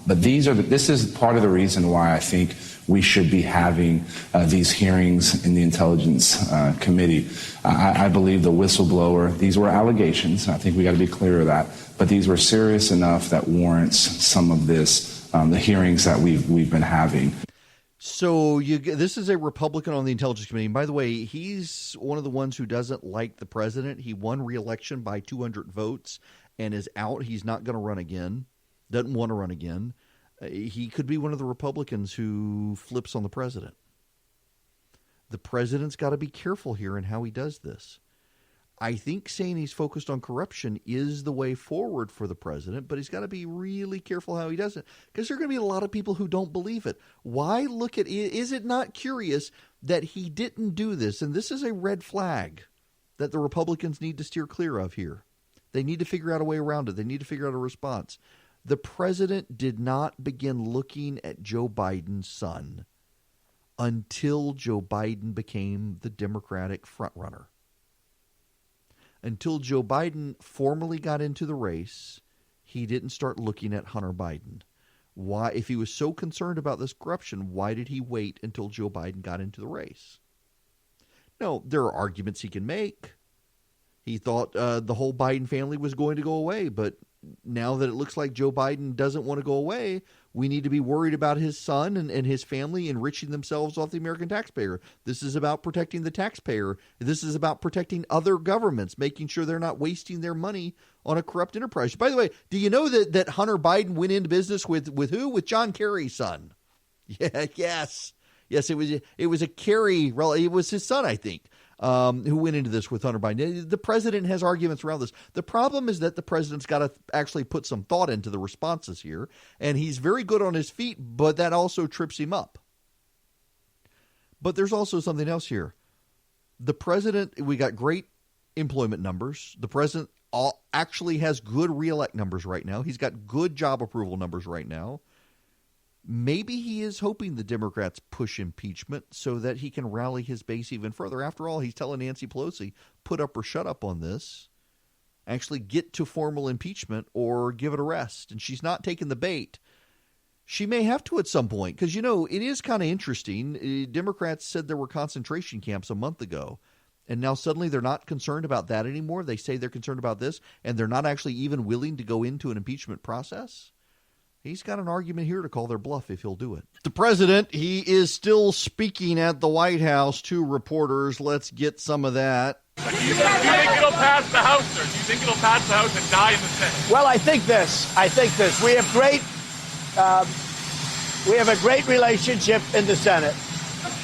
But this is part of the reason why I think we should be having these hearings in the Intelligence Committee. I believe the whistleblower, these were allegations. I think we got to be clear of that. But these were serious enough that warrants some of this, the hearings that we've been having. So this is a Republican on the Intelligence Committee. And by the way, he's one of the ones who doesn't like the president. He won re-election by 200 votes and is out. He's not going to run again, doesn't want to run again. He could be one of the Republicans who flips on the president. The president's got to be careful here in how he does this. I think saying he's focused on corruption is the way forward for the president, but he's got to be really careful how he does it because there are going to be a lot of people who don't believe it. Why look at it? Is it not curious that he didn't do this? And this is a red flag that the Republicans need to steer clear of here. They need to figure out a way around it. They need to figure out a response. The president did not begin looking at Joe Biden's son until Joe Biden became the Democratic frontrunner. Until Joe Biden formally got into the race, he didn't start looking at Hunter Biden. Why, if he was so concerned about this corruption, why did he wait until Joe Biden got into the race? No, there are arguments he can make. He thought the whole Biden family was going to go away, but now that it looks like Joe Biden doesn't want to go away, we need to be worried about his son and his family enriching themselves off the American taxpayer. This is about protecting the taxpayer. This is about protecting other governments, making sure they're not wasting their money on a corrupt enterprise. By the way, do you know that Hunter Biden went into business with who? With John Kerry's son. Yeah, yes, it was a Kerry. It was his son, I think. Who went into this with Hunter Biden. The president has arguments around this. The problem is that the president's got to actually put some thought into the responses here, and he's very good on his feet, but that also trips him up. But there's also something else here. The president, we got great employment numbers. The president actually has good reelect numbers right now. He's got good job approval numbers right now. Maybe he is hoping the Democrats push impeachment so that he can rally his base even further. After all, he's telling Nancy Pelosi, put up or shut up on this. Actually get to formal impeachment or give it a rest. And she's not taking the bait. She may have to at some point because, it is kind of interesting. Democrats said there were concentration camps a month ago. And now suddenly they're not concerned about that anymore. They say they're concerned about this, and they're not actually even willing to go into an impeachment process. He's got an argument here to call their bluff if he'll do it. The president, he is still speaking at the White House to reporters. Let's get some of that. Do you think it'll pass the House, sir? Do you think it'll pass the House and die in the Senate? Well, I think this. We have a great relationship in the Senate.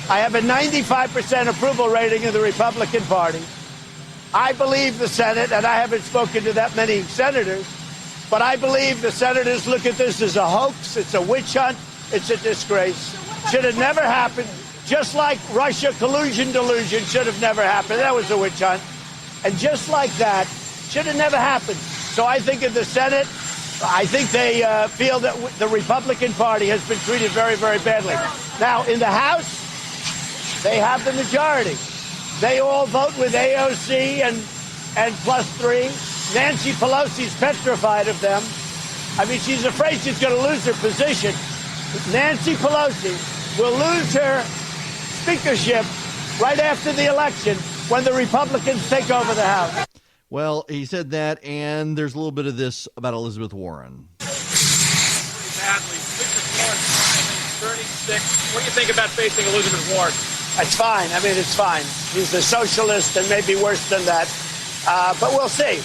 I have a 95% approval rating in the Republican Party. I believe the Senate, and I haven't spoken to that many senators, but I believe the senators look at this as a hoax. It's a witch hunt. It's a disgrace. Should have never happened. Just like Russia collusion delusion should have never happened. That was a witch hunt. And just like that, should have never happened. So I think in the Senate, I think they feel that the Republican Party has been treated very, very badly. Now, in the House, they have the majority. They all vote with AOC and +3. Nancy Pelosi's petrified of them. I mean, she's afraid she's going to lose her position. Nancy Pelosi will lose her speakership right after the election when the Republicans take over the House. Well, he said that, and there's a little bit of this about Elizabeth Warren. Pretty badly. Elizabeth Warren, 36. What do you think about facing Elizabeth Warren? It's fine. I mean, it's fine. She's a socialist and maybe worse than that. But we'll see.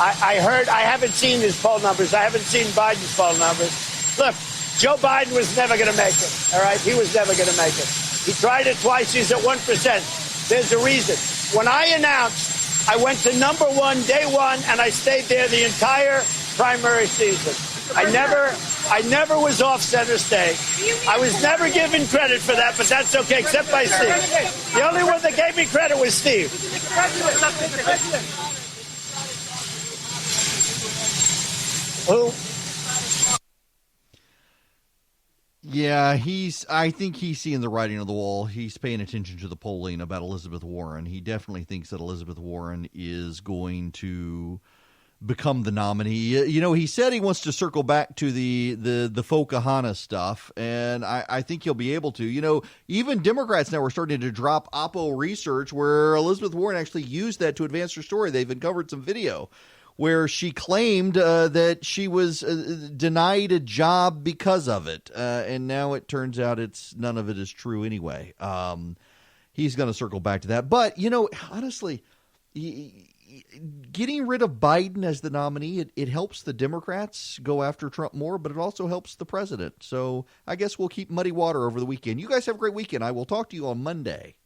I haven't seen his poll numbers. I haven't seen Biden's poll numbers. Look, Joe Biden was never going to make it, all right? He was never going to make it. He tried it twice. He's at 1%. There's a reason. When I announced, I went to number one, day one, and I stayed there the entire primary season. I never was off center stage. I was never given credit for that, but that's okay, except by Steve. The only one that gave me credit was Steve. Who? Yeah, I think he's seeing the writing on the wall. He's paying attention to the polling about Elizabeth Warren. He definitely thinks that Elizabeth Warren is going to become the nominee. He said he wants to circle back to the Pocahontas stuff, and I think he'll be able to. Even Democrats now are starting to drop Oppo research where Elizabeth Warren actually used that to advance her story. They've uncovered some video where she claimed that she was denied a job because of it. And now it turns out none of it is true anyway. He's going to circle back to that. But, honestly, getting rid of Biden as the nominee, it helps the Democrats go after Trump more, but it also helps the president. So I guess we'll keep muddy water over the weekend. You guys have a great weekend. I will talk to you on Monday.